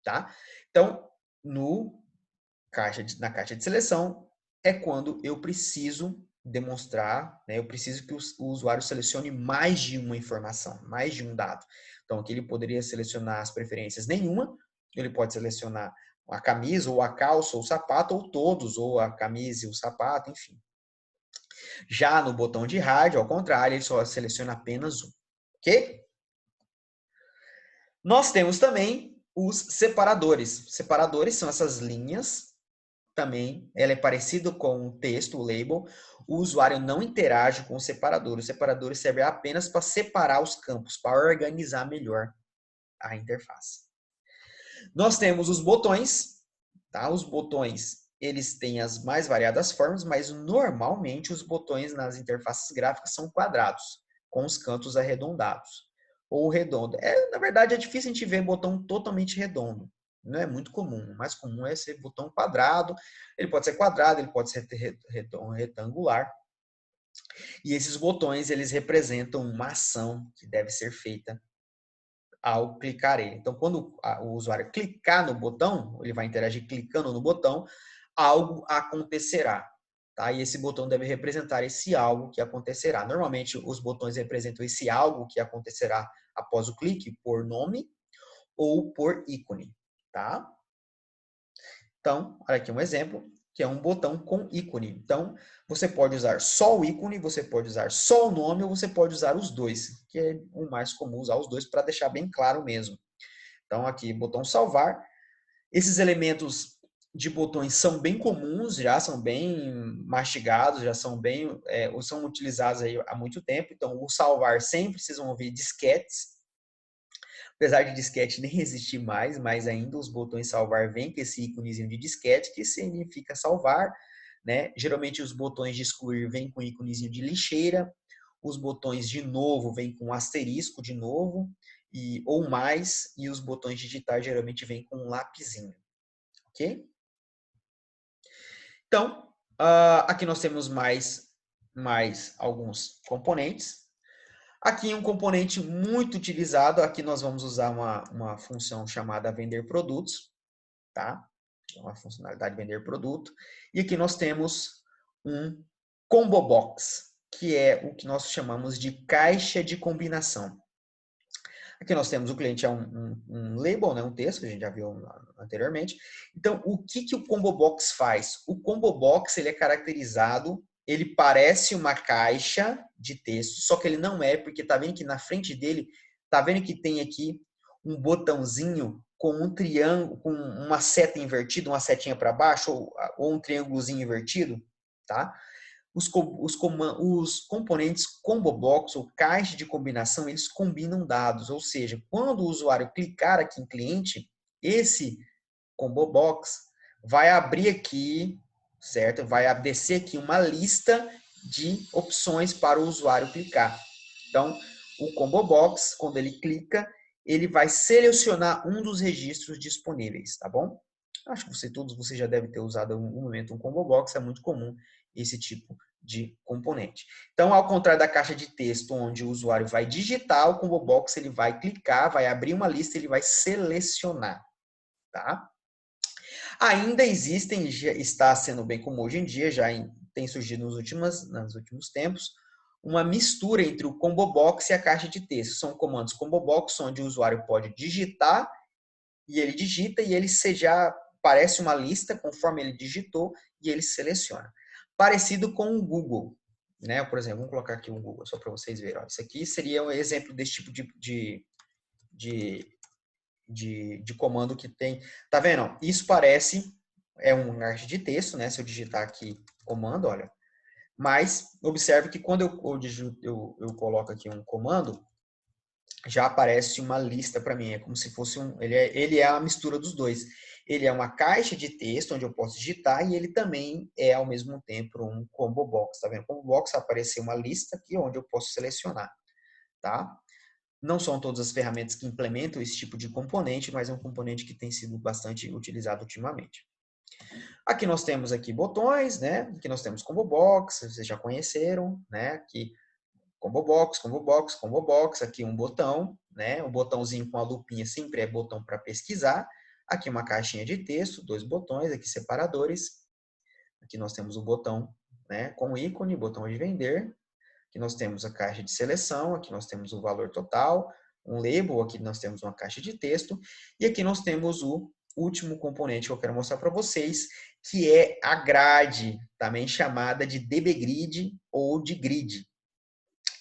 Tá? Então, na caixa de seleção é quando eu preciso demonstrar, né, eu preciso que o usuário selecione mais de uma informação, mais de um dado. Então, aqui ele poderia selecionar as preferências nenhuma, ele pode selecionar a camisa, ou a calça, ou o sapato, ou todos, ou a camisa e o sapato, enfim. Já no botão de rádio, ao contrário, ele só seleciona apenas um. Ok? Nós temos também os separadores. Separadores são essas linhas também, ela é parecida com o texto, o label. O usuário não interage com o separador. Os separadores servem apenas para separar os campos, para organizar melhor a interface. Nós temos os botões, tá? Os botões, eles têm as mais variadas formas, mas normalmente os botões nas interfaces gráficas são quadrados, com os cantos arredondados. Ou redondo. Na verdade, é difícil a gente ver botão totalmente redondo. Não é muito comum. O mais comum é ser botão quadrado. Ele pode ser quadrado, ele pode ser retangular. E esses botões, eles representam uma ação que deve ser feita ao clicar ele. Então, quando o usuário clicar no botão, ele vai interagir clicando no botão, algo acontecerá. Tá? E esse botão deve representar esse algo que acontecerá. Normalmente, os botões representam esse algo que acontecerá após o clique por nome ou por ícone. Tá? Então, olha aqui um exemplo, que é um botão com ícone. Então, você pode usar só o ícone, você pode usar só o nome, ou você pode usar os dois, que é o mais comum usar os dois para deixar bem claro mesmo. Então, aqui, botão salvar. Esses elementos de botões são bem comuns, já são bem mastigados, já são bem, são utilizados aí há muito tempo. Então, o salvar sempre vocês vão ver disquetes. Apesar de disquete nem existir mais, mas ainda os botões salvar vêm com esse íconezinho de disquete, que significa salvar, né? Geralmente os botões de excluir vêm com íconezinho de lixeira, os botões de novo vêm com um asterisco de novo, ou mais, e os botões digitar geralmente vêm com um lapisinho, ok? Então, aqui nós temos mais alguns componentes. Aqui um componente muito utilizado, aqui nós vamos usar uma função chamada vender produtos, tá? Uma funcionalidade vender produto. E aqui nós temos um combo box, que é o que nós chamamos de caixa de combinação. Aqui nós temos o cliente é um label, né, um texto, que a gente já viu anteriormente. Então, o que o combo box faz? O combo box ele é caracterizado, ele parece uma caixa de texto, só que ele não é, porque tá vendo que na frente dele, tá vendo que tem aqui um botãozinho com um triângulo, com uma seta invertida, uma setinha para baixo, ou um triângulozinho invertido, tá? Os componentes combo box ou caixa de combinação, eles combinam dados, ou seja, quando o usuário clicar aqui em cliente, esse combo box vai abrir aqui, certo? Vai descer aqui uma lista de opções para o usuário clicar. Então, o combo box, quando ele clica, ele vai selecionar um dos registros disponíveis, tá bom? Acho que todos vocês já devem ter usado em algum momento um combo box, é muito comum esse tipo de componente. Então, ao contrário da caixa de texto, onde o usuário vai digitar, o combo box ele vai clicar, vai abrir uma lista, ele vai selecionar, tá? Ainda existem, já está sendo bem comum hoje em dia, tem surgido nos últimos tempos, uma mistura entre o combo box e a caixa de texto. São comandos combo box, onde o usuário pode digitar, e ele digita, e ele já aparece uma lista conforme ele digitou, e ele seleciona. Parecido com o Google, né? Por exemplo, vamos colocar aqui o Google, só para vocês verem. Ó, isso aqui seria um exemplo desse tipo de comando que tem. Tá vendo? Isso parece um caixa de texto, né? Se eu digitar aqui comando, olha. Mas observe que quando eu coloco aqui um comando, já aparece uma lista para mim. É como se fosse ele é a mistura dos dois. Ele é uma caixa de texto onde eu posso digitar e ele também é ao mesmo tempo um combo box. Tá vendo? Combo box apareceu uma lista aqui onde eu posso selecionar, tá? Não são todas as ferramentas que implementam esse tipo de componente, mas é um componente que tem sido bastante utilizado ultimamente. Aqui nós temos aqui botões, né? Aqui nós temos combo box, vocês já conheceram, né? Aqui combo box, combo box, combo box, aqui um botão, né? O botãozinho com a lupinha sempre é botão para pesquisar. Aqui uma caixinha de texto, dois botões, aqui separadores. Aqui nós temos o botão, né, com ícone, botão de vender. Aqui nós temos a caixa de seleção, aqui nós temos o valor total, um label, aqui nós temos uma caixa de texto, e aqui nós temos o último componente que eu quero mostrar para vocês, que é a grade, também chamada de DB Grid ou de grid.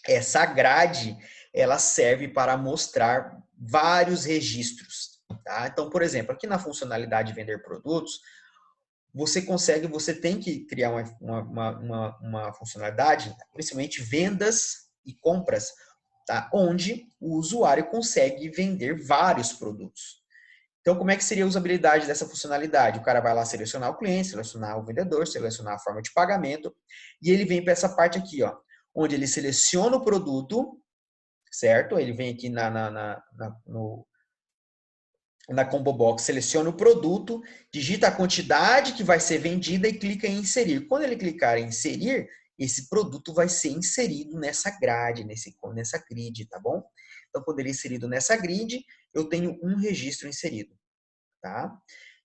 Essa grade, ela serve para mostrar vários registros, tá? Então, por exemplo, aqui na funcionalidade vender produtos, você tem que criar uma funcionalidade, principalmente vendas e compras, tá? Onde o usuário consegue vender vários produtos. Então, como é que seria a usabilidade dessa funcionalidade? O cara vai lá selecionar o cliente, selecionar o vendedor, selecionar a forma de pagamento, e ele vem para essa parte aqui, ó, onde ele seleciona o produto, certo? Ele vem aqui na Combo Box, seleciona o produto, digita a quantidade que vai ser vendida e clica em inserir. Quando ele clicar em inserir, esse produto vai ser inserido nessa grade, nessa grid, tá bom? Então, quando ele é inserido nessa grid, eu tenho um registro inserido, tá?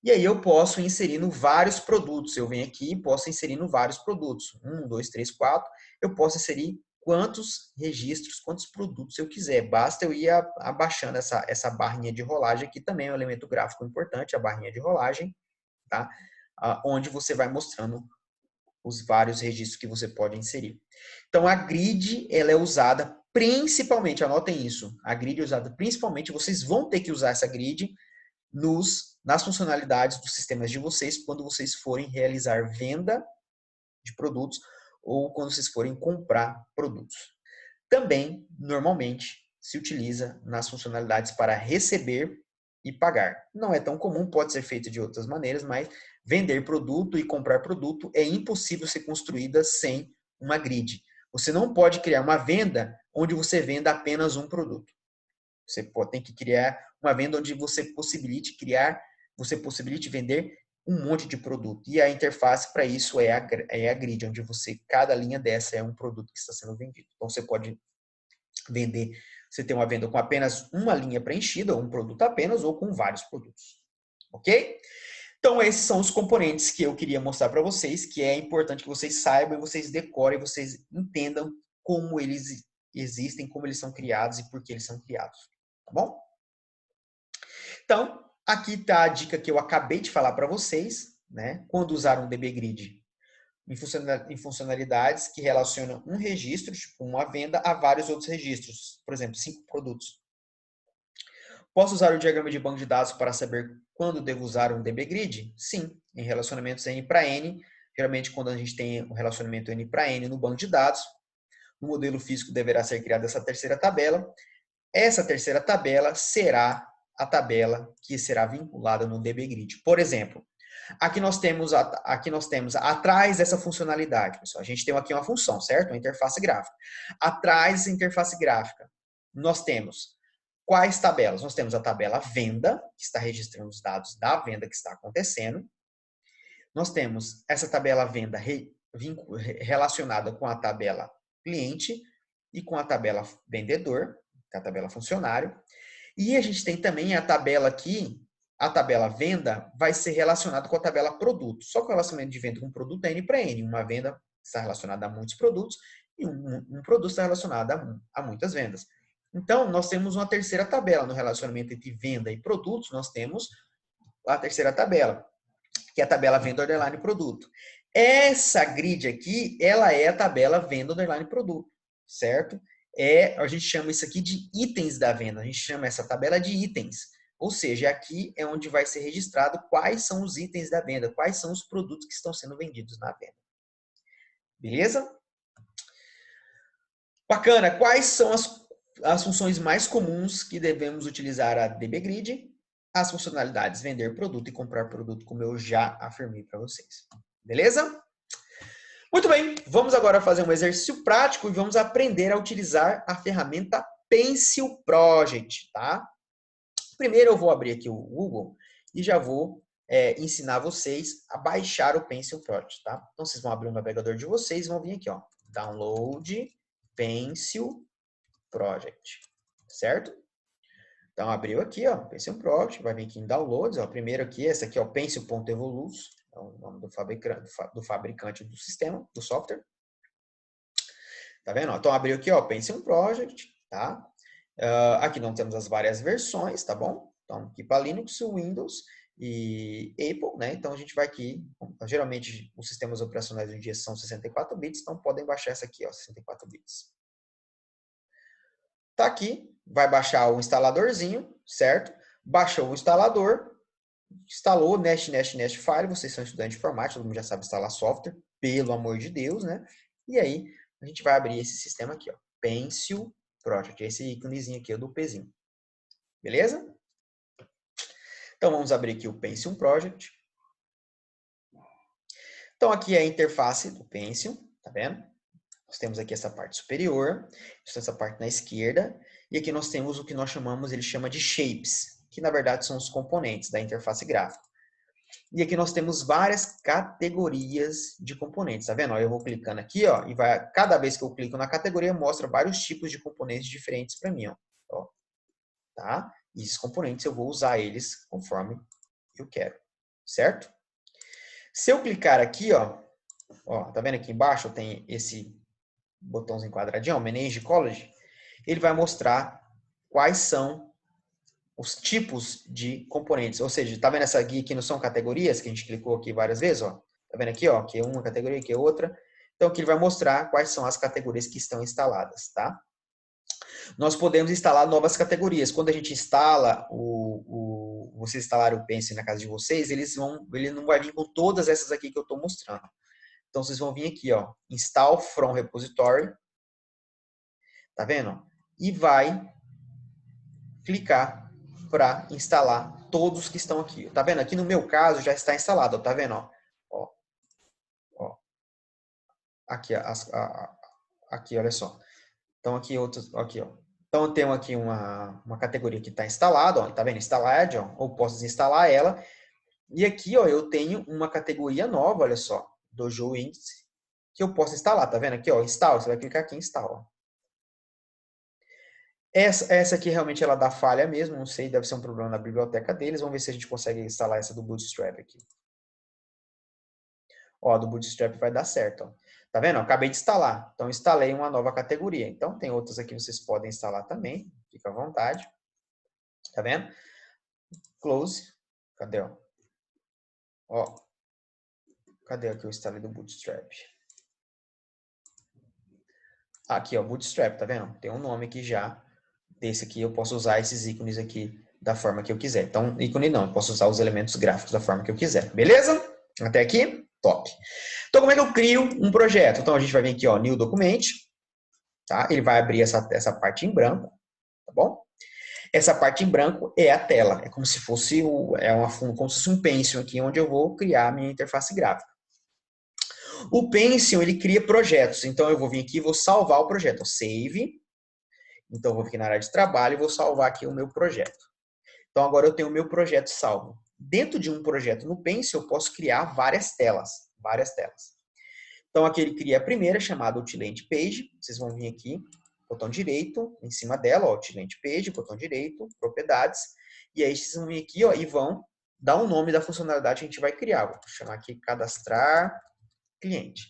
E aí eu posso ir inserindo vários produtos. Eu venho aqui e posso ir inserindo vários produtos. 1, 2, 3, 4. Eu posso inserir quantos registros, quantos produtos eu quiser. Basta eu ir abaixando essa barrinha de rolagem, que também é um elemento gráfico importante, a barrinha de rolagem, tá? Onde você vai mostrando os vários registros que você pode inserir. Então, a grid, ela é usada principalmente, anotem isso, a grid é usada principalmente, vocês vão ter que usar essa grid nas funcionalidades dos sistemas de vocês quando vocês forem realizar venda de produtos ou quando vocês forem comprar produtos. Também, normalmente, se utiliza nas funcionalidades para receber e pagar. Não é tão comum, pode ser feito de outras maneiras, mas vender produto e comprar produto é impossível ser construída sem uma grid. Você não pode criar uma venda onde você venda apenas um produto. Você tem que criar uma venda onde você possibilite vender um monte de produto. E a interface para isso é a grid, onde cada linha dessa é um produto que está sendo vendido. Então você pode vender, você tem uma venda com apenas uma linha preenchida, ou um produto apenas, ou com vários produtos. Ok? Então esses são os componentes que eu queria mostrar para vocês, que é importante que vocês saibam, vocês decorem, vocês entendam como eles existem, como eles são criados e por que eles são criados. Tá bom? Então, aqui está a dica que eu acabei de falar para vocês, né? Quando usar um DB Grid em funcionalidades que relacionam um registro, tipo uma venda, a vários outros registros. Por exemplo, 5 produtos. Posso usar o diagrama de banco de dados para saber quando devo usar um DB Grid? Sim, em relacionamentos N para N. Geralmente, quando a gente tem um relacionamento N para N no banco de dados, no modelo físico deverá ser criada essa terceira tabela. Essa terceira tabela será a tabela que será vinculada no DB Grid. Por exemplo, aqui nós temos atrás dessa funcionalidade, pessoal, a gente tem aqui uma função, certo? Uma interface gráfica. Atrás dessa interface gráfica, nós temos quais tabelas? Nós temos a tabela venda, que está registrando os dados da venda que está acontecendo. Nós temos essa tabela venda relacionada com a tabela cliente e com a tabela vendedor, que é a tabela funcionário. E a gente tem também a tabela aqui, a tabela venda vai ser relacionada com a tabela produto. Só que o relacionamento de venda com produto é N para N. Uma venda está relacionada a muitos produtos e um produto está relacionado a muitas vendas. Então, nós temos uma terceira tabela no relacionamento entre venda e produtos. Nós temos a terceira tabela, que é a tabela venda underline produto. Essa grid aqui, ela é a tabela venda underline produto, certo? A gente chama isso aqui de itens da venda. A gente chama essa tabela de itens. Ou seja, aqui é onde vai ser registrado quais são os itens da venda, quais são os produtos que estão sendo vendidos na venda. Beleza? Bacana. Quais são as funções mais comuns que devemos utilizar a DB Grid? As funcionalidades vender produto e comprar produto, como eu já afirmei para vocês. Beleza? Muito bem, vamos agora fazer um exercício prático e vamos aprender a utilizar a ferramenta Pencil Project, tá? Primeiro eu vou abrir aqui o Google e já vou ensinar vocês a baixar o Pencil Project, tá? Então vocês vão abrir o navegador de vocês e vão vir aqui, ó, Download Pencil Project, certo? Então abriu aqui, ó, Pencil Project, vai vir aqui em Downloads, ó, primeiro aqui, essa aqui é o Pencil.evolus, é o nome do fabricante do sistema, do software. Tá vendo? Então abriu aqui, ó, Pencil Project, tá? Aqui não temos as várias versões, tá bom? Então, aqui para Linux, Windows e Apple, né? Então, a gente vai aqui, geralmente, os sistemas operacionais hoje em dia são 64 bits, então podem baixar essa aqui, ó, 64 bits. Tá aqui, vai baixar o instaladorzinho, certo? Baixou o instalador, instalou Nest File, vocês são estudantes de informática, todo mundo já sabe instalar software, pelo amor de Deus, né? E aí, a gente vai abrir esse sistema aqui, ó, Pencil Project, esse íconezinho aqui, ó, do Pzinho. Beleza? Então, vamos abrir aqui o Pencil Project. Então, aqui é a interface do Pencil, tá vendo? Nós temos aqui essa parte superior, essa parte na esquerda, e aqui nós temos o que nós chamamos, ele chama de shapes, que na verdade são os componentes da interface gráfica. E aqui nós temos várias categorias de componentes, tá vendo? Eu vou clicando aqui, ó, e vai, cada vez que eu clico na categoria, mostra vários tipos de componentes diferentes para mim, ó. Tá? E esses componentes eu vou usar eles conforme eu quero, certo? Se eu clicar aqui, ó, tá vendo aqui embaixo tem esse botãozinho quadradinho, Manage College, ele vai mostrar quais são os tipos de componentes. Ou seja, tá vendo essa guia aqui não são categorias, que a gente clicou aqui várias vezes, ó? Tá vendo aqui, ó, que é uma categoria, que é outra. Então, aqui ele vai mostrar quais são as categorias que estão instaladas, tá? Nós podemos instalar novas categorias. Quando a gente instala vocês instalarem o Pencil na casa de vocês, ele não vai vir com todas essas aqui que eu estou mostrando. Então, vocês vão vir aqui, ó, Install from Repository. Tá vendo? E vai clicar para instalar todos que estão aqui. Tá vendo? Aqui no meu caso já está instalado, ó, tá vendo? Ó. Aqui, aqui, olha só. Então, aqui outros, aqui, ó. Então, eu tenho aqui uma categoria que está instalada, ó, tá vendo? Installed, ó, ou posso desinstalar ela. E aqui, ó, eu tenho uma categoria nova, olha só, Dojo Índice, que eu posso instalar, tá vendo aqui, ó, install, você vai clicar aqui em install, ó. Essa aqui realmente ela dá falha mesmo, não sei, deve ser um problema na biblioteca deles. Vamos ver se a gente consegue instalar essa do Bootstrap aqui. Ó, do Bootstrap vai dar certo, ó. Tá vendo? Eu acabei de instalar. Então, instalei uma nova categoria. Então, tem outras aqui que vocês podem instalar também. Fica à vontade. Tá vendo? Close. Cadê, ó? Ó. Cadê aqui o instalei do Bootstrap? Aqui, ó, Bootstrap, tá vendo? Tem um nome aqui já. Desse aqui, eu posso usar esses ícones aqui da forma que eu quiser. Então, ícone não, eu posso usar os elementos gráficos da forma que eu quiser. Beleza? Até aqui? Top. Então, como é que eu crio um projeto? Então, a gente vai vir aqui, ó, New Document, tá? Ele vai abrir essa parte em branco, tá bom? Essa parte em branco é a tela. É como se fosse como se fosse um Pencil aqui, onde eu vou criar a minha interface gráfica. O Pencil, ele cria projetos. Então, eu vou vir aqui e vou salvar o projeto. Save. Então, eu vou vir aqui na área de trabalho e vou salvar aqui o meu projeto. Então, agora eu tenho o meu projeto salvo. Dentro de um projeto no Pencil, eu posso criar várias telas. Várias telas. Então, aqui ele cria a primeira, chamada Utility Page. Vocês vão vir aqui, botão direito, em cima dela, ó, Utility Page, botão direito, propriedades. E aí, vocês vão vir aqui, ó, e vão dar o nome da funcionalidade que a gente vai criar. Vou chamar aqui cadastrar cliente.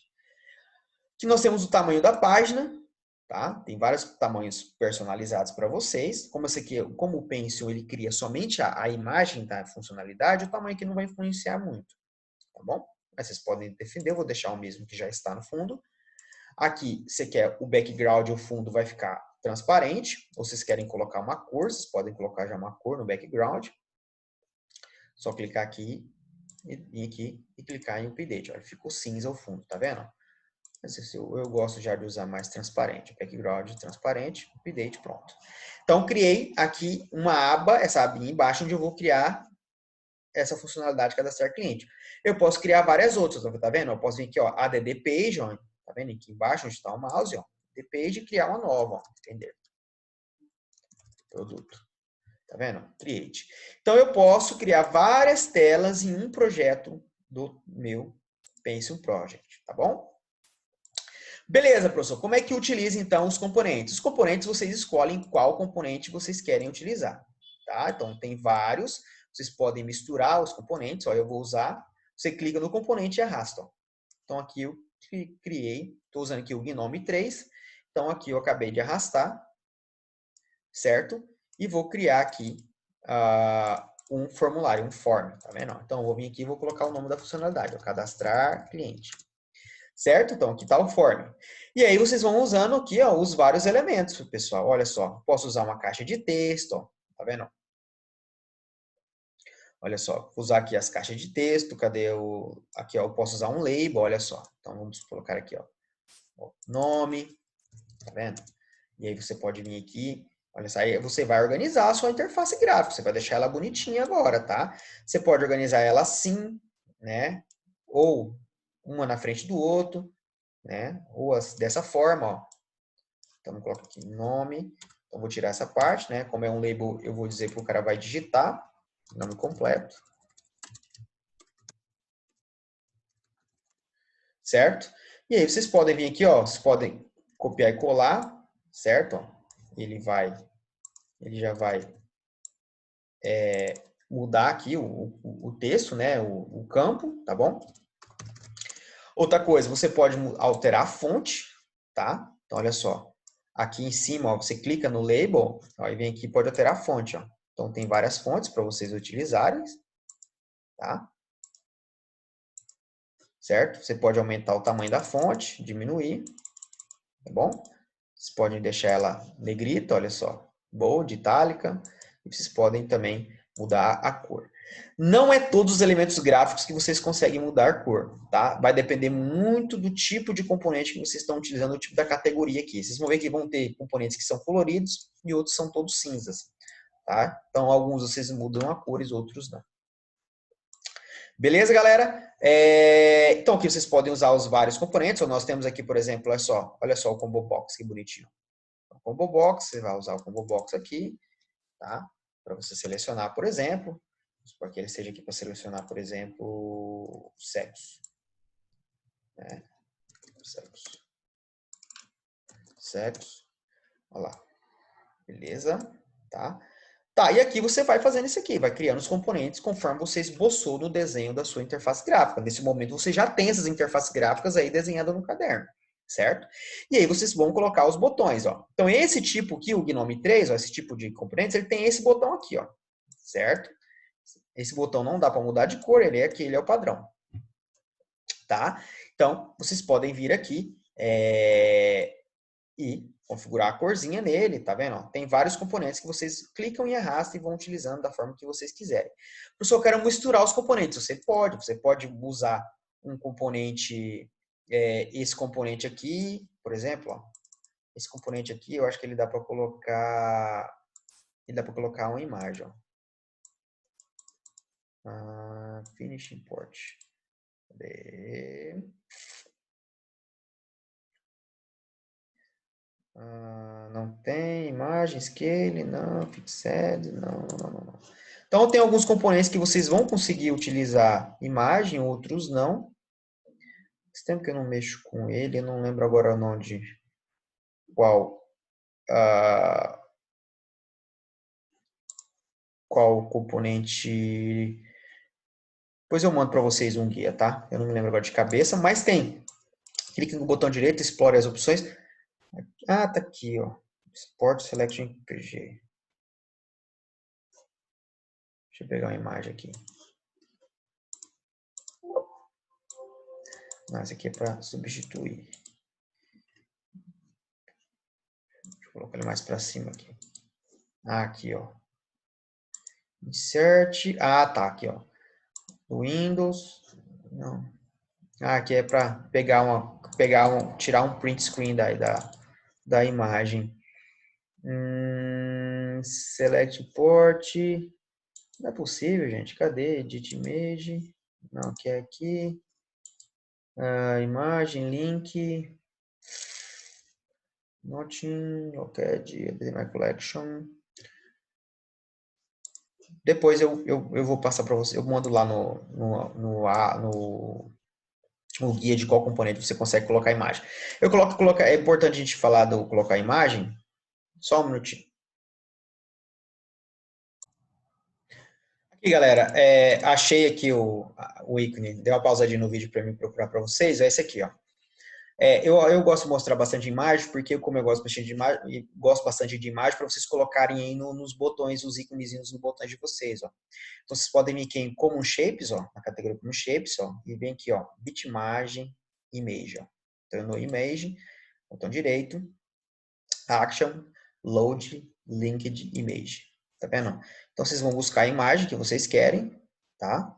Aqui nós temos o tamanho da página, tá? Tem vários tamanhos personalizados para vocês. Como o Pencil ele cria somente a imagem da funcionalidade, o tamanho aqui não vai influenciar muito, tá bom? Mas vocês podem defender, eu vou deixar o mesmo que já está no fundo. Aqui, você quer o background, o fundo vai ficar transparente, ou vocês querem colocar uma cor, vocês podem colocar já uma cor no background. Só clicar aqui e vir aqui e clicar em Update. Olha, ficou cinza o fundo, tá vendo? Eu gosto já de usar mais transparente. Background transparente, Update, pronto. Então, criei aqui uma aba, essa abinha embaixo, onde eu vou criar essa funcionalidade cadastrar cliente. Eu posso criar várias outras, tá vendo? Eu posso vir aqui, ó, add page, ó, tá vendo? Aqui embaixo, onde está o mouse, ó, add page e criar uma nova, ó, entender? Produto. Tá vendo? Create. Então, eu posso criar várias telas em um projeto do meu Pencil Project, tá bom? Beleza, professor. Como é que utiliza, então, os componentes? Os componentes, vocês escolhem qual componente vocês querem utilizar, tá? Então, tem vários. Vocês podem misturar os componentes. Ó, eu vou usar. Você clica no componente e arrasta. Ó. Então, aqui eu criei. Estou usando aqui o Gnome 3. Então, aqui eu acabei de arrastar. Certo? E vou criar aqui um formulário, um form. Tá vendo? Então, eu vou vir aqui e vou colocar o nome da funcionalidade. Ó, cadastrar cliente. Certo? Então, aqui está o form. E aí, vocês vão usando aqui, ó, os vários elementos, pessoal. Olha só, posso usar uma caixa de texto, ó, tá vendo? Olha só, vou usar aqui as caixas de texto, cadê o... Aqui, ó, eu posso usar um label, olha só. Então, vamos colocar aqui, ó, nome, tá vendo? E aí você pode vir aqui, olha só, aí você vai organizar a sua interface gráfica, você vai deixar ela bonitinha agora, tá? Você pode organizar ela assim, né? Ou uma na frente do outro, né? Ou dessa forma, ó. Então, eu coloco aqui nome. Então, vou tirar essa parte, né? Como é um label, eu vou dizer que o cara vai digitar nome completo. Certo? E aí vocês podem vir aqui, ó, vocês podem copiar e colar, certo? Ele já vai mudar aqui o texto, né? O campo, tá bom? Outra coisa, você pode alterar a fonte, tá? Então, olha só. Aqui em cima, ó, você clica no label, ó, e vem aqui, pode alterar a fonte, ó. Então, tem várias fontes para vocês utilizarem, tá? Certo? Você pode aumentar o tamanho da fonte, diminuir, tá bom? Vocês podem deixar ela negrita, olha só, bold, itálica, e vocês podem também mudar a cor. Não é todos os elementos gráficos que vocês conseguem mudar a cor, tá? Vai depender muito do tipo de componente que vocês estão utilizando, o tipo da categoria aqui. Vocês vão ver que vão ter componentes que são coloridos e outros são todos cinzas, tá? Então, alguns vocês mudam a cores, outros não. Beleza, galera? Então, aqui vocês podem usar os vários componentes. Nós temos aqui, por exemplo, olha só o Combo Box, que bonitinho. O Combo Box, você vai usar o Combo Box aqui, tá? Para você selecionar, por exemplo. Vamos que ele seja aqui para selecionar, por exemplo, sexo. Né? Sexo. Sexo. Olha lá. Beleza? Tá? Tá, e aqui você vai fazendo isso aqui, vai criando os componentes conforme você esboçou no desenho da sua interface gráfica. Nesse momento você já tem essas interfaces gráficas aí desenhadas no caderno, certo? E aí vocês vão colocar os botões, ó. Então esse tipo aqui, o Gnome 3, ó, esse tipo de componentes, ele tem esse botão aqui, ó, certo? Esse botão não dá para mudar de cor, ele é aqui, ele é o padrão, tá? Então vocês podem vir aqui e configurar a corzinha nele, tá vendo? Tem vários componentes que vocês clicam e arrastam e vão utilizando da forma que vocês quiserem. Professor, eu quero misturar os componentes. Você pode usar um componente, esse componente aqui, por exemplo, ó, esse componente aqui, eu acho que ele dá para colocar uma imagem, ó. Finish import. Cadê? Não tem imagem, scale, não, fixed, não. Então, tem alguns componentes que vocês vão conseguir utilizar imagem, outros não. Faz tempo que eu não mexo com ele, eu não lembro agora o nome de qual componente. Depois eu mando para vocês um guia, tá? Eu não me lembro agora de cabeça, mas tem. Clique no botão direito, explore as opções. Tá aqui, ó. Export Selection PG. Deixa eu pegar uma imagem aqui. Não, esse aqui é para substituir. Deixa eu colocar ele mais para cima aqui. Aqui, ó. Insert. Tá, aqui, ó. Windows. Não. Aqui é para tirar um print screen da imagem. Select port. Não é possível, gente. Cadê? Edit image. Não, que é aqui. Imagem, link. Nothing. Ok, de My Collection. Depois eu vou passar para você. Eu mando lá no guia de qual componente você consegue colocar a imagem. É importante a gente falar do colocar a imagem. Só um minutinho. Aqui, galera, achei aqui o ícone. Deu uma pausadinha no vídeo para mim procurar para vocês. É esse aqui, ó. Eu gosto de mostrar bastante imagem, porque como eu gosto bastante de imagem, para vocês colocarem aí nos botões, os íconezinhos nos botões de vocês, ó. Então, vocês podem vir aqui em Common Shapes, ó, na categoria Common Shapes, ó, e vem aqui, ó, Bitmagem, Image, ó. Então, no Image, botão direito, Action, Load, Linked Image. Tá vendo? Então, vocês vão buscar a imagem que vocês querem, tá?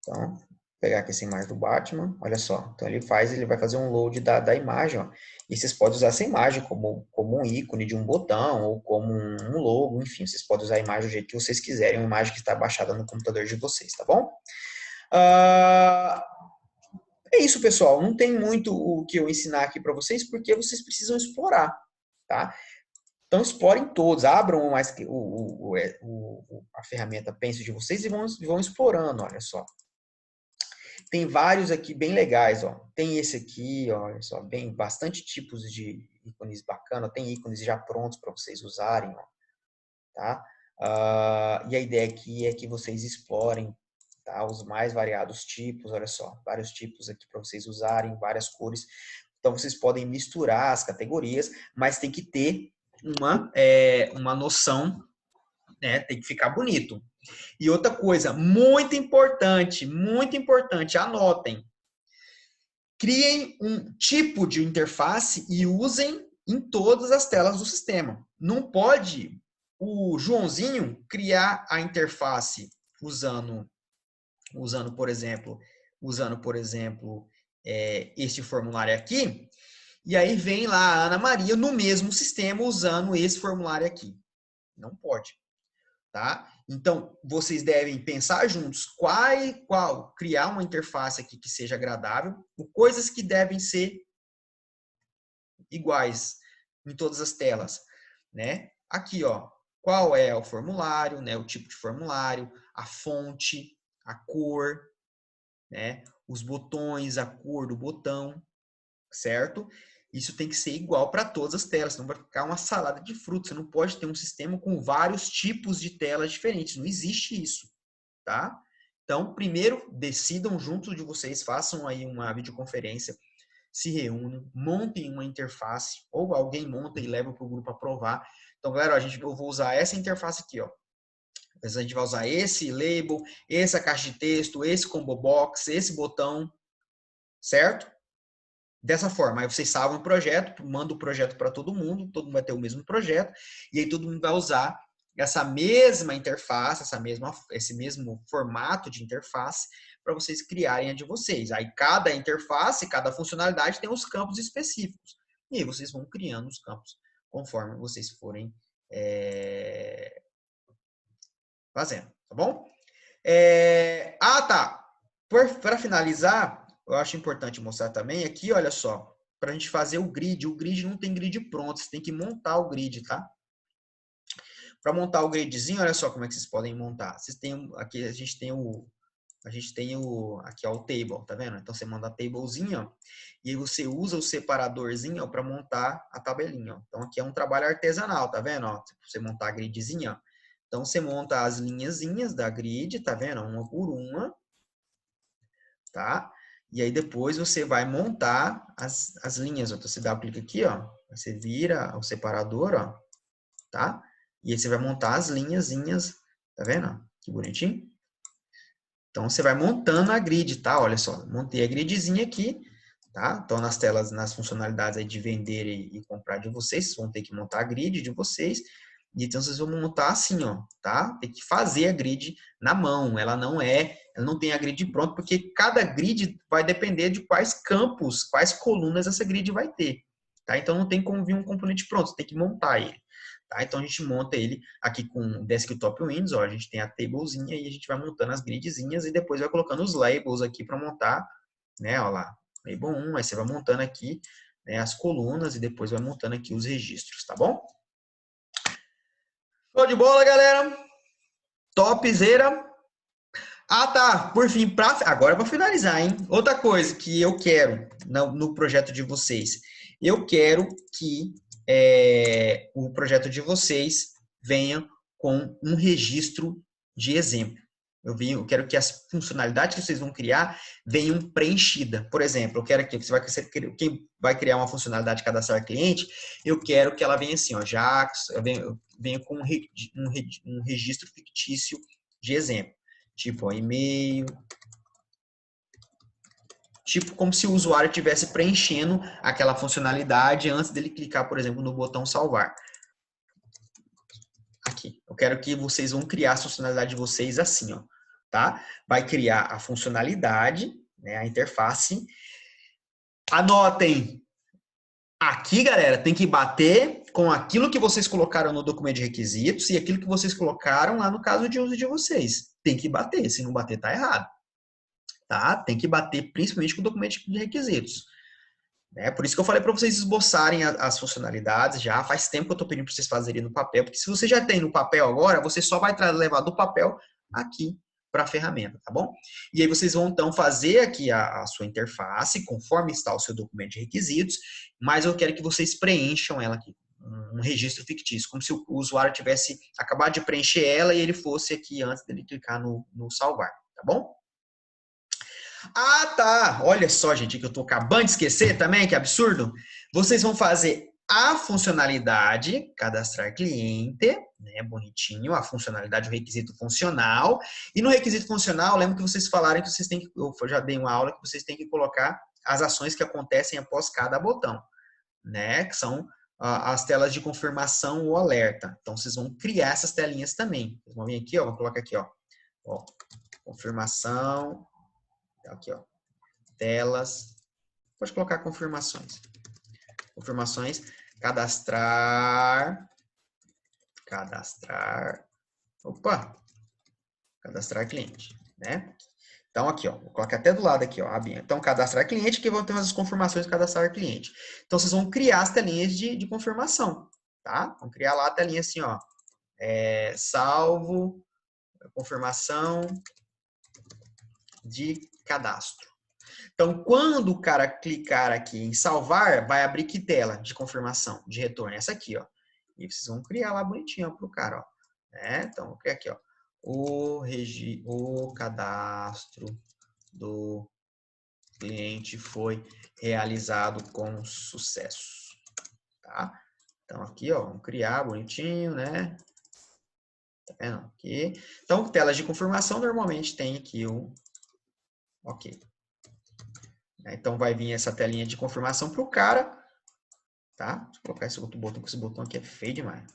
Então, vou pegar aqui essa imagem do Batman, olha só. Então, ele vai fazer um load da imagem, ó. E vocês podem usar essa imagem como um ícone de um botão, ou como um logo, enfim. Vocês podem usar a imagem do jeito que vocês quiserem, uma imagem que está baixada no computador de vocês, tá bom? É isso, pessoal. Não tem muito o que eu ensinar aqui para vocês, porque vocês precisam explorar, tá? Então, explorem todos, abram mais a ferramenta Pense de vocês e vão explorando, olha só. Tem vários aqui bem legais, ó. Tem esse aqui, ó, olha só, bem bastante tipos de ícones bacana. Tem ícones já prontos para vocês usarem, ó, tá? E a ideia aqui é que vocês explorem, tá, os mais variados tipos, olha só, vários tipos aqui para vocês usarem, várias cores. Então vocês podem misturar as categorias, mas tem que ter uma noção, né? Tem que ficar bonito. E outra coisa, muito importante, anotem. Criem um tipo de interface e usem em todas as telas do sistema. Não pode o Joãozinho criar a interface usando por exemplo, este formulário aqui, e aí vem lá a Ana Maria no mesmo sistema usando esse formulário aqui. Não pode. Tá? Então, vocês devem pensar juntos qual criar uma interface aqui que seja agradável, coisas que devem ser iguais em todas as telas, né? Aqui, ó, qual é o formulário, né? O tipo de formulário, a fonte, a cor, né? Os botões, a cor do botão, certo? Isso tem que ser igual para todas as telas, senão vai ficar uma salada de frutas. Você não pode ter um sistema com vários tipos de telas diferentes. Não existe isso, tá? Então, primeiro, decidam juntos de vocês, façam aí uma videoconferência, se reúnam, montem uma interface, ou alguém monta e leva para o grupo aprovar. Então, galera, eu vou usar essa interface aqui, ó. A gente vai usar esse label, essa caixa de texto, esse combo box, esse botão, certo? Dessa forma, aí vocês salvam o projeto, mandam o projeto para todo mundo vai ter o mesmo projeto, e aí todo mundo vai usar essa mesma interface, esse mesmo formato de interface para vocês criarem a de vocês. Aí cada interface, cada funcionalidade tem os campos específicos. E aí vocês vão criando os campos conforme vocês forem fazendo, tá bom? Tá. Para finalizar, eu acho importante mostrar também aqui, olha só, para a gente fazer o grid. O grid não tem grid pronto, você tem que montar o grid, tá? Para montar o gridzinho, olha só como é que vocês podem montar. Vocês têm aqui a gente tem aqui ó, o table, tá vendo? Então você manda a tablezinha, ó, e aí você usa o separadorzinho para montar a tabelinha, ó. Então aqui é um trabalho artesanal, tá vendo? Ó, pra você montar a gridzinha, ó. Então você monta as linhazinhas da grid, tá vendo? Uma por uma, tá? E aí depois você vai montar as linhas, ó. Então você dá um clique aqui, ó, você vira o separador, ó, tá? E aí você vai montar as linhazinhas, tá vendo? Que bonitinho. Então você vai montando a grid, tá? Olha só, montei a gridzinha aqui, tá? Então nas telas, nas funcionalidades aí de vender e comprar de vocês vão ter que montar a grid de vocês. E então vocês vão montar assim, ó, tá? Tem que fazer a grid na mão. Ela não tem a grid pronta, porque cada grid vai depender de quais campos, quais colunas essa grid vai ter, tá? Então não tem como vir um componente pronto, você tem que montar ele. Tá? Então a gente monta ele aqui com Desktop Windows, ó, a gente tem a tablezinha e a gente vai montando as gridzinhas e depois vai colocando os labels aqui para montar, né, ó lá, label 1, aí você vai montando aqui, né, as colunas e depois vai montando aqui os registros, tá bom? Show de bola, galera! Topzera! Tá, por fim, agora para finalizar, hein? Outra coisa que eu quero no projeto de vocês, eu quero que o projeto de vocês venha com um registro de exemplo. Eu quero que as funcionalidades que vocês vão criar venham preenchidas. Por exemplo, eu quero que quem vai criar uma funcionalidade de cadastrar cliente, eu quero que ela venha assim, ó, venha com um registro fictício de exemplo. Tipo, ó, e-mail. Tipo, como se o usuário estivesse preenchendo aquela funcionalidade antes dele clicar, por exemplo, no botão salvar. Aqui. Eu quero que vocês vão criar a funcionalidade de vocês assim, ó. tá? Vai criar a funcionalidade, né, a interface. Anotem aqui, galera, tem que bater com aquilo que vocês colocaram no documento de requisitos e aquilo que vocês colocaram lá no caso de uso de vocês. Tem que bater, se não bater tá errado, tá? Tem que bater principalmente com o documento de requisitos. Por isso que eu falei para vocês esboçarem as funcionalidades já. Faz tempo que eu estou pedindo para vocês fazerem no papel, porque se você já tem no papel agora, você só vai levar do papel aqui para a ferramenta, tá bom? E aí vocês vão então fazer aqui a sua interface, conforme está o seu documento de requisitos, mas eu quero que vocês preencham ela aqui, um registro fictício, como se o usuário tivesse acabado de preencher ela e ele fosse aqui antes dele clicar no salvar, tá bom? Ah, tá. Olha só, gente, que eu tô acabando de esquecer também, que absurdo. Vocês vão fazer a funcionalidade, cadastrar cliente, né, bonitinho, a funcionalidade, o requisito funcional. E no requisito funcional, lembra que vocês falaram que vocês têm que, eu já dei uma aula que vocês têm que colocar as ações que acontecem após cada botão, né, que são as telas de confirmação ou alerta. Então, vocês vão criar essas telinhas também. Vocês vão vir aqui, ó, vou colocar aqui, ó confirmação, aqui, ó, telas, pode colocar confirmações. Confirmações, cadastrar, cadastrar cliente, né? Então, aqui, ó, vou colocar até do lado aqui, ó, abinha. Então, cadastrar cliente, que vão ter as confirmações de cadastrar cliente. Então, vocês vão criar as telinhas de confirmação, tá? Vão criar lá a telinha assim, ó, salvo, confirmação de cadastro. Então, quando o cara clicar aqui em salvar, vai abrir que tela de confirmação, de retorno? Essa aqui, ó. E vocês vão criar lá bonitinho para o cara, ó. Então, vou criar aqui, ó. O cadastro do cliente foi realizado com sucesso, tá? Então, aqui, ó, vamos criar bonitinho, né? Tá vendo? Aqui. Então, telas de confirmação normalmente tem aqui o OK. Então, vai vir essa telinha de confirmação para o cara, tá? Deixa eu colocar esse outro botão, porque esse botão aqui é feio demais.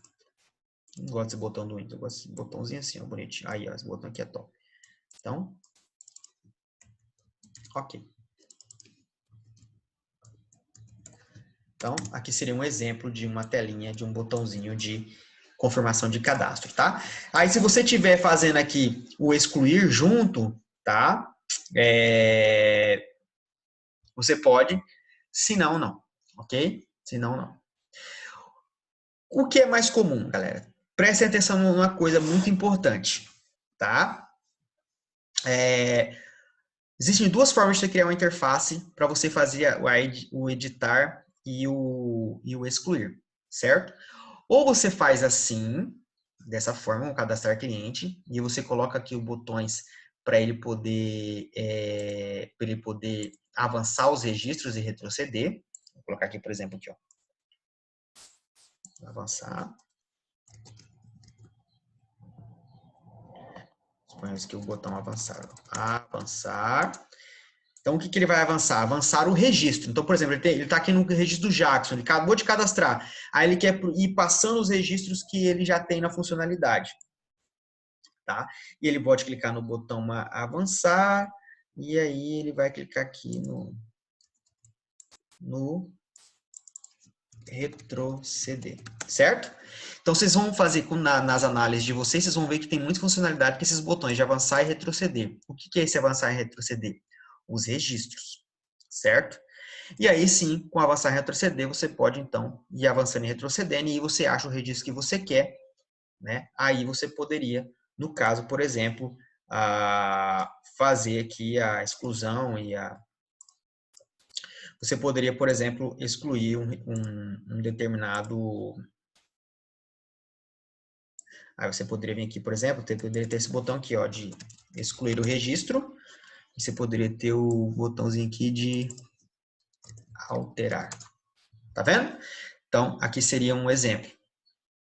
Não gosto desse botão do Windows, eu gosto desse botãozinho assim, ó, bonitinho. Aí, ó, esse botão aqui é top. Então, OK. Então, aqui seria um exemplo de uma telinha, de um botãozinho de confirmação de cadastro, tá? Aí, se você estiver fazendo aqui o excluir junto, tá? Você pode, se não, não. Ok? Se não, não. O que é mais comum, galera? Prestem atenção numa coisa muito importante, tá? Existem duas formas de você criar uma interface para você fazer o editar e o excluir, certo? Ou você faz assim, dessa forma, um cadastrar cliente, e você coloca aqui os botões para ele poder avançar os registros e retroceder. Vou colocar aqui, por exemplo, aqui, ó. Avançar. Põe aqui o botão avançar. Avançar. Então, o que ele vai avançar? Avançar o registro. Então, por exemplo, ele está aqui no registro do Jackson, ele acabou de cadastrar. Aí ele quer ir passando os registros que ele já tem na funcionalidade. Tá? E ele pode clicar no botão avançar, e aí ele vai clicar aqui no retroceder, certo? Então, vocês vão fazer nas análises de vocês vão ver que tem muita funcionalidade com esses botões de avançar e retroceder. O que é esse avançar e retroceder? Os registros, certo? E aí sim, com avançar e retroceder, você pode então ir avançando e retrocedendo, e aí você acha o registro que você quer, né? Aí você poderia, no caso, por exemplo, fazer aqui a exclusão e você poderia, por exemplo, excluir um determinado... Aí você poderia vir aqui, por exemplo, poderia ter esse botão aqui, ó, de excluir o registro. Você poderia ter o botãozinho aqui de alterar. Tá vendo? Então, aqui seria um exemplo,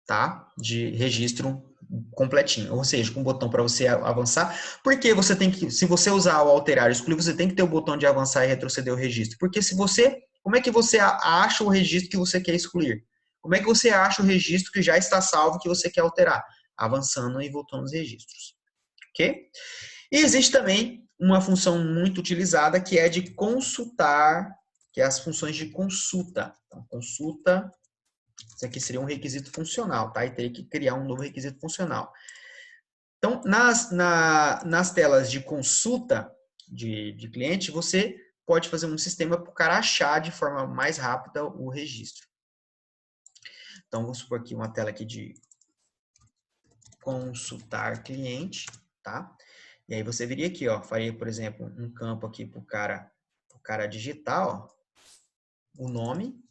tá? De registro completinho, ou seja, com um botão para você avançar. Porque você tem que, se você usar o alterar e excluir, você tem que ter o botão de avançar e retroceder o registro. Porque se você, como é que você acha o registro que você quer excluir? Como é que você acha o registro que já está salvo que você quer alterar? Avançando e voltando os registros. Ok? E existe também uma função muito utilizada que é de consultar, que é as funções de consulta. Então, consulta, isso aqui seria um requisito funcional, tá? E teria que criar um novo requisito funcional. Então, nas telas de consulta de cliente, você pode fazer um sistema para o cara achar de forma mais rápida o registro. Então, vamos supor aqui uma tela aqui de consultar cliente, tá? E aí você viria aqui, ó, faria, por exemplo, um campo aqui para o cara digitar, ó, o nome,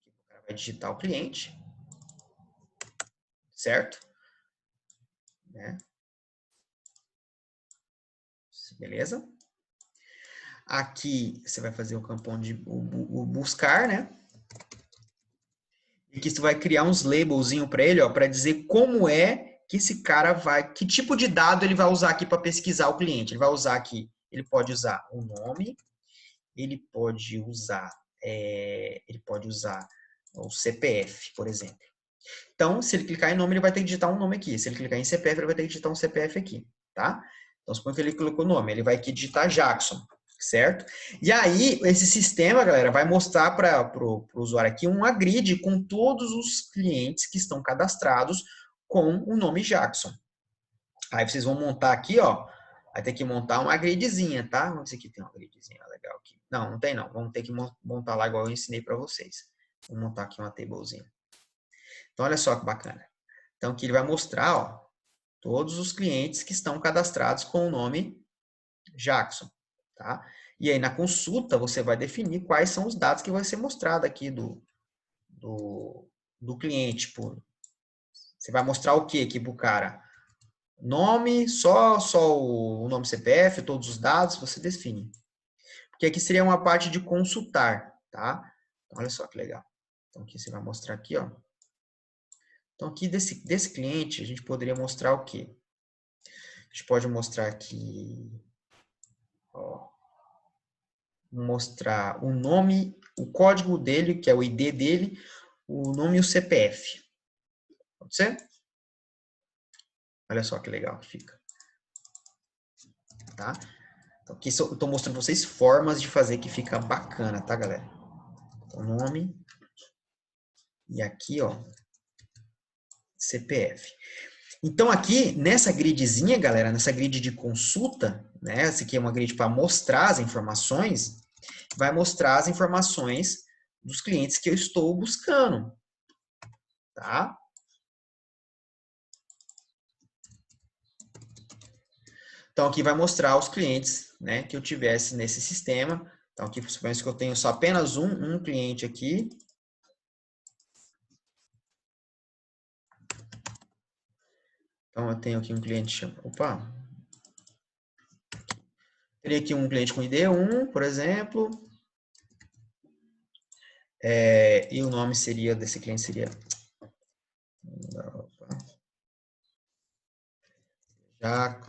o cara vai digitar o cliente, certo? Né? Beleza? Aqui você vai fazer o campão de o buscar, né? E que você vai criar uns labelzinho para ele, ó, para dizer como é que esse cara vai, que tipo de dado ele vai usar aqui para pesquisar o cliente. Ele vai usar aqui, ele pode usar o nome, ele pode usar o CPF, por exemplo. Então, se ele clicar em nome, ele vai ter que digitar um nome aqui. Se ele clicar em CPF, ele vai ter que digitar um CPF aqui, tá? Então, suponho que ele colocou o nome, ele vai aqui digitar Jackson, certo? E aí, esse sistema, galera, vai mostrar para o usuário aqui uma grid com todos os clientes que estão cadastrados com o nome Jackson. Aí vocês vão montar aqui, ó, vai ter que montar uma gridzinha, tá? Vamos ver se aqui tem uma gridzinha legal aqui. Não, não tem não. Vamos ter que montar lá igual eu ensinei para vocês. Vou montar aqui uma tablezinha. Então, olha só que bacana. Então, aqui ele vai mostrar, ó, todos os clientes que estão cadastrados com o nome Jackson, tá? E aí, na consulta, você vai definir quais são os dados que vai ser mostrado aqui do cliente. Você vai mostrar o que aqui para o cara? Nome, só o nome CPF, todos os dados, você define. Porque aqui seria uma parte de consultar, tá? Então, olha só que legal. Então, aqui você vai mostrar aqui, ó. Então, aqui desse cliente, a gente poderia mostrar o quê? A gente pode mostrar aqui, ó, mostrar o nome, o código dele, que é o ID dele, o nome e o CPF. Pode ser? Olha só que legal que fica. Tá? Então, aqui eu estou mostrando para vocês formas de fazer que fica bacana, tá, galera? Então, nome. E aqui, ó, CPF. Então, aqui, nessa gridzinha, galera, nessa grid de consulta, né? Essa aqui é uma grid para mostrar as informações, vai mostrar as informações dos clientes que eu estou buscando, tá? Então, aqui vai mostrar os clientes, né, que eu tivesse nesse sistema. Então, aqui, suponhamos que eu tenho só apenas um cliente aqui. Então, eu tenho aqui um cliente, opa, teria aqui um cliente com ID 1, por exemplo, e o nome seria desse cliente seria já.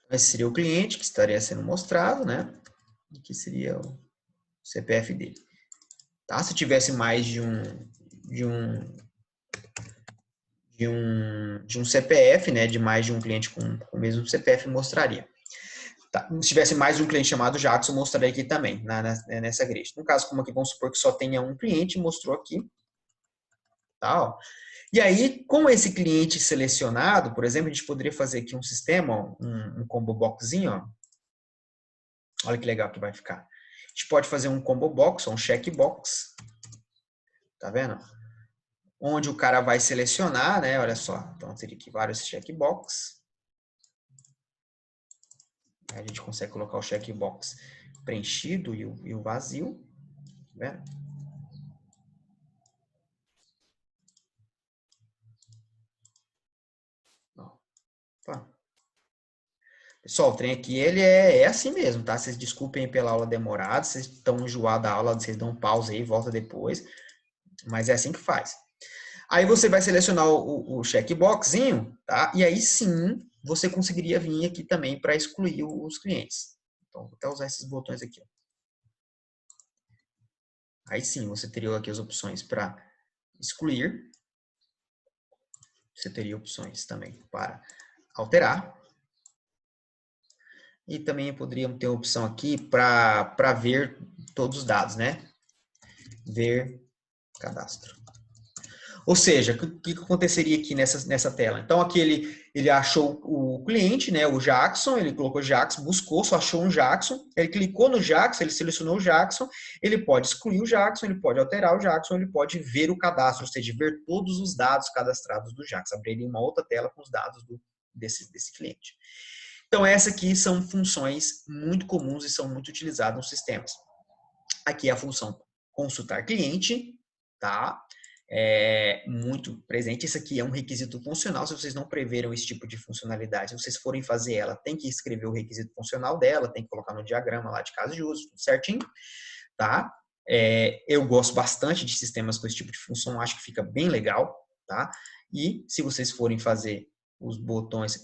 Esse seria o cliente que estaria sendo mostrado, né? E que seria o CPF dele. Tá? Se tivesse mais de um CPF, né? De mais de um cliente com o mesmo CPF, mostraria. Tá. Se tivesse mais de um cliente chamado Jackson, mostraria aqui também, nessa grid. No caso, como aqui, vamos supor que só tenha um cliente, mostrou aqui. Tá, ó. E aí, com esse cliente selecionado, por exemplo, a gente poderia fazer aqui um sistema, ó, um combo boxzinho, ó. Olha que legal que vai ficar. A gente pode fazer um combo box, ou um checkbox. Tá vendo? Onde o cara vai selecionar, né? Olha só. Então, teria aqui vários checkbox. A gente consegue colocar o checkbox preenchido e o vazio. Tá vendo? Opa. Pessoal, o trem aqui, ele é assim mesmo, tá? Vocês desculpem pela aula demorada, vocês estão enjoados da aula, vocês dão pausa aí, volta depois, mas é assim que faz. Aí você vai selecionar o checkboxzinho, tá? E aí sim, você conseguiria vir aqui também para excluir os clientes. Então, vou até usar esses botões aqui. Ó. Aí sim, você teria aqui as opções para excluir. Você teria opções também para alterar. E também poderíamos ter a opção aqui para ver todos os dados, né? Ver cadastro. Ou seja, o que aconteceria aqui nessa tela? Então, aqui ele achou o cliente, né, o Jackson, ele colocou Jackson, buscou, só achou um Jackson, ele clicou no Jackson, ele selecionou o Jackson, ele pode excluir o Jackson, ele pode alterar o Jackson, ele pode ver o cadastro, ou seja, ver todos os dados cadastrados do Jackson, abriria uma outra tela com os dados desse cliente. Então, essas aqui são funções muito comuns e são muito utilizadas nos sistemas. Aqui é a função consultar cliente, tá? É muito presente. Isso aqui é um requisito funcional. Se vocês não preveram esse tipo de funcionalidade, se vocês forem fazer ela, tem que escrever o requisito funcional dela, tem que colocar no diagrama lá de caso de uso, tudo certinho, tá? Eu gosto bastante de sistemas com esse tipo de função, acho que fica bem legal, tá? E se vocês forem fazer os botões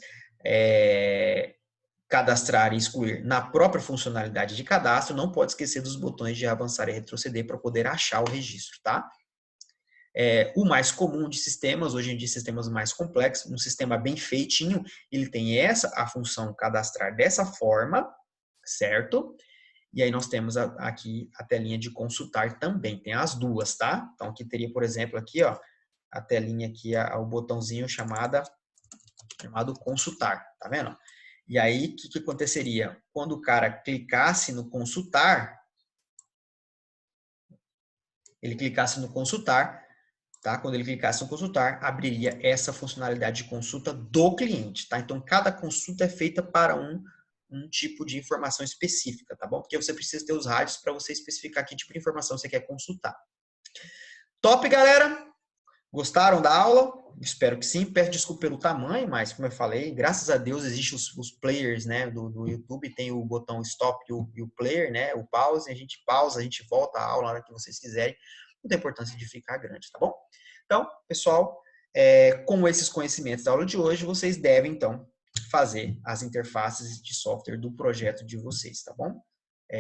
cadastrar e excluir na própria funcionalidade de cadastro, não pode esquecer dos botões de avançar e retroceder para poder achar o registro, tá? O mais comum de sistemas, hoje em dia sistemas mais complexos, um sistema bem feitinho, ele tem a função cadastrar dessa forma, certo? E aí nós temos aqui a telinha de consultar também, tem as duas, tá? Então aqui teria, por exemplo, aqui, ó, a telinha aqui, o botãozinho chamado consultar, tá vendo? E aí, o que aconteceria? Quando o cara clicasse no consultar, ele clicasse no consultar, tá? Quando ele clicasse no consultar, abriria essa funcionalidade de consulta do cliente, tá? Então, cada consulta é feita para um tipo de informação específica, tá bom? Porque você precisa ter os rádios para você especificar que tipo de informação você quer consultar. Top, galera! Gostaram da aula? Espero que sim. Peço desculpa pelo tamanho, mas como eu falei, graças a Deus existem os players, né, do YouTube, tem o botão stop e o player, né, o pause, a gente pausa, a gente volta a aula na hora que vocês quiserem. Não tem importância de ficar grande, tá bom? Então, pessoal, com esses conhecimentos da aula de hoje, vocês devem, então, fazer as interfaces de software do projeto de vocês, tá bom?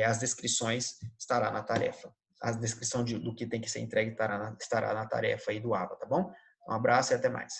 As descrições estará na tarefa. A descrição do que tem que ser entregue estará na tarefa aí do ABA, tá bom? Um abraço e até mais.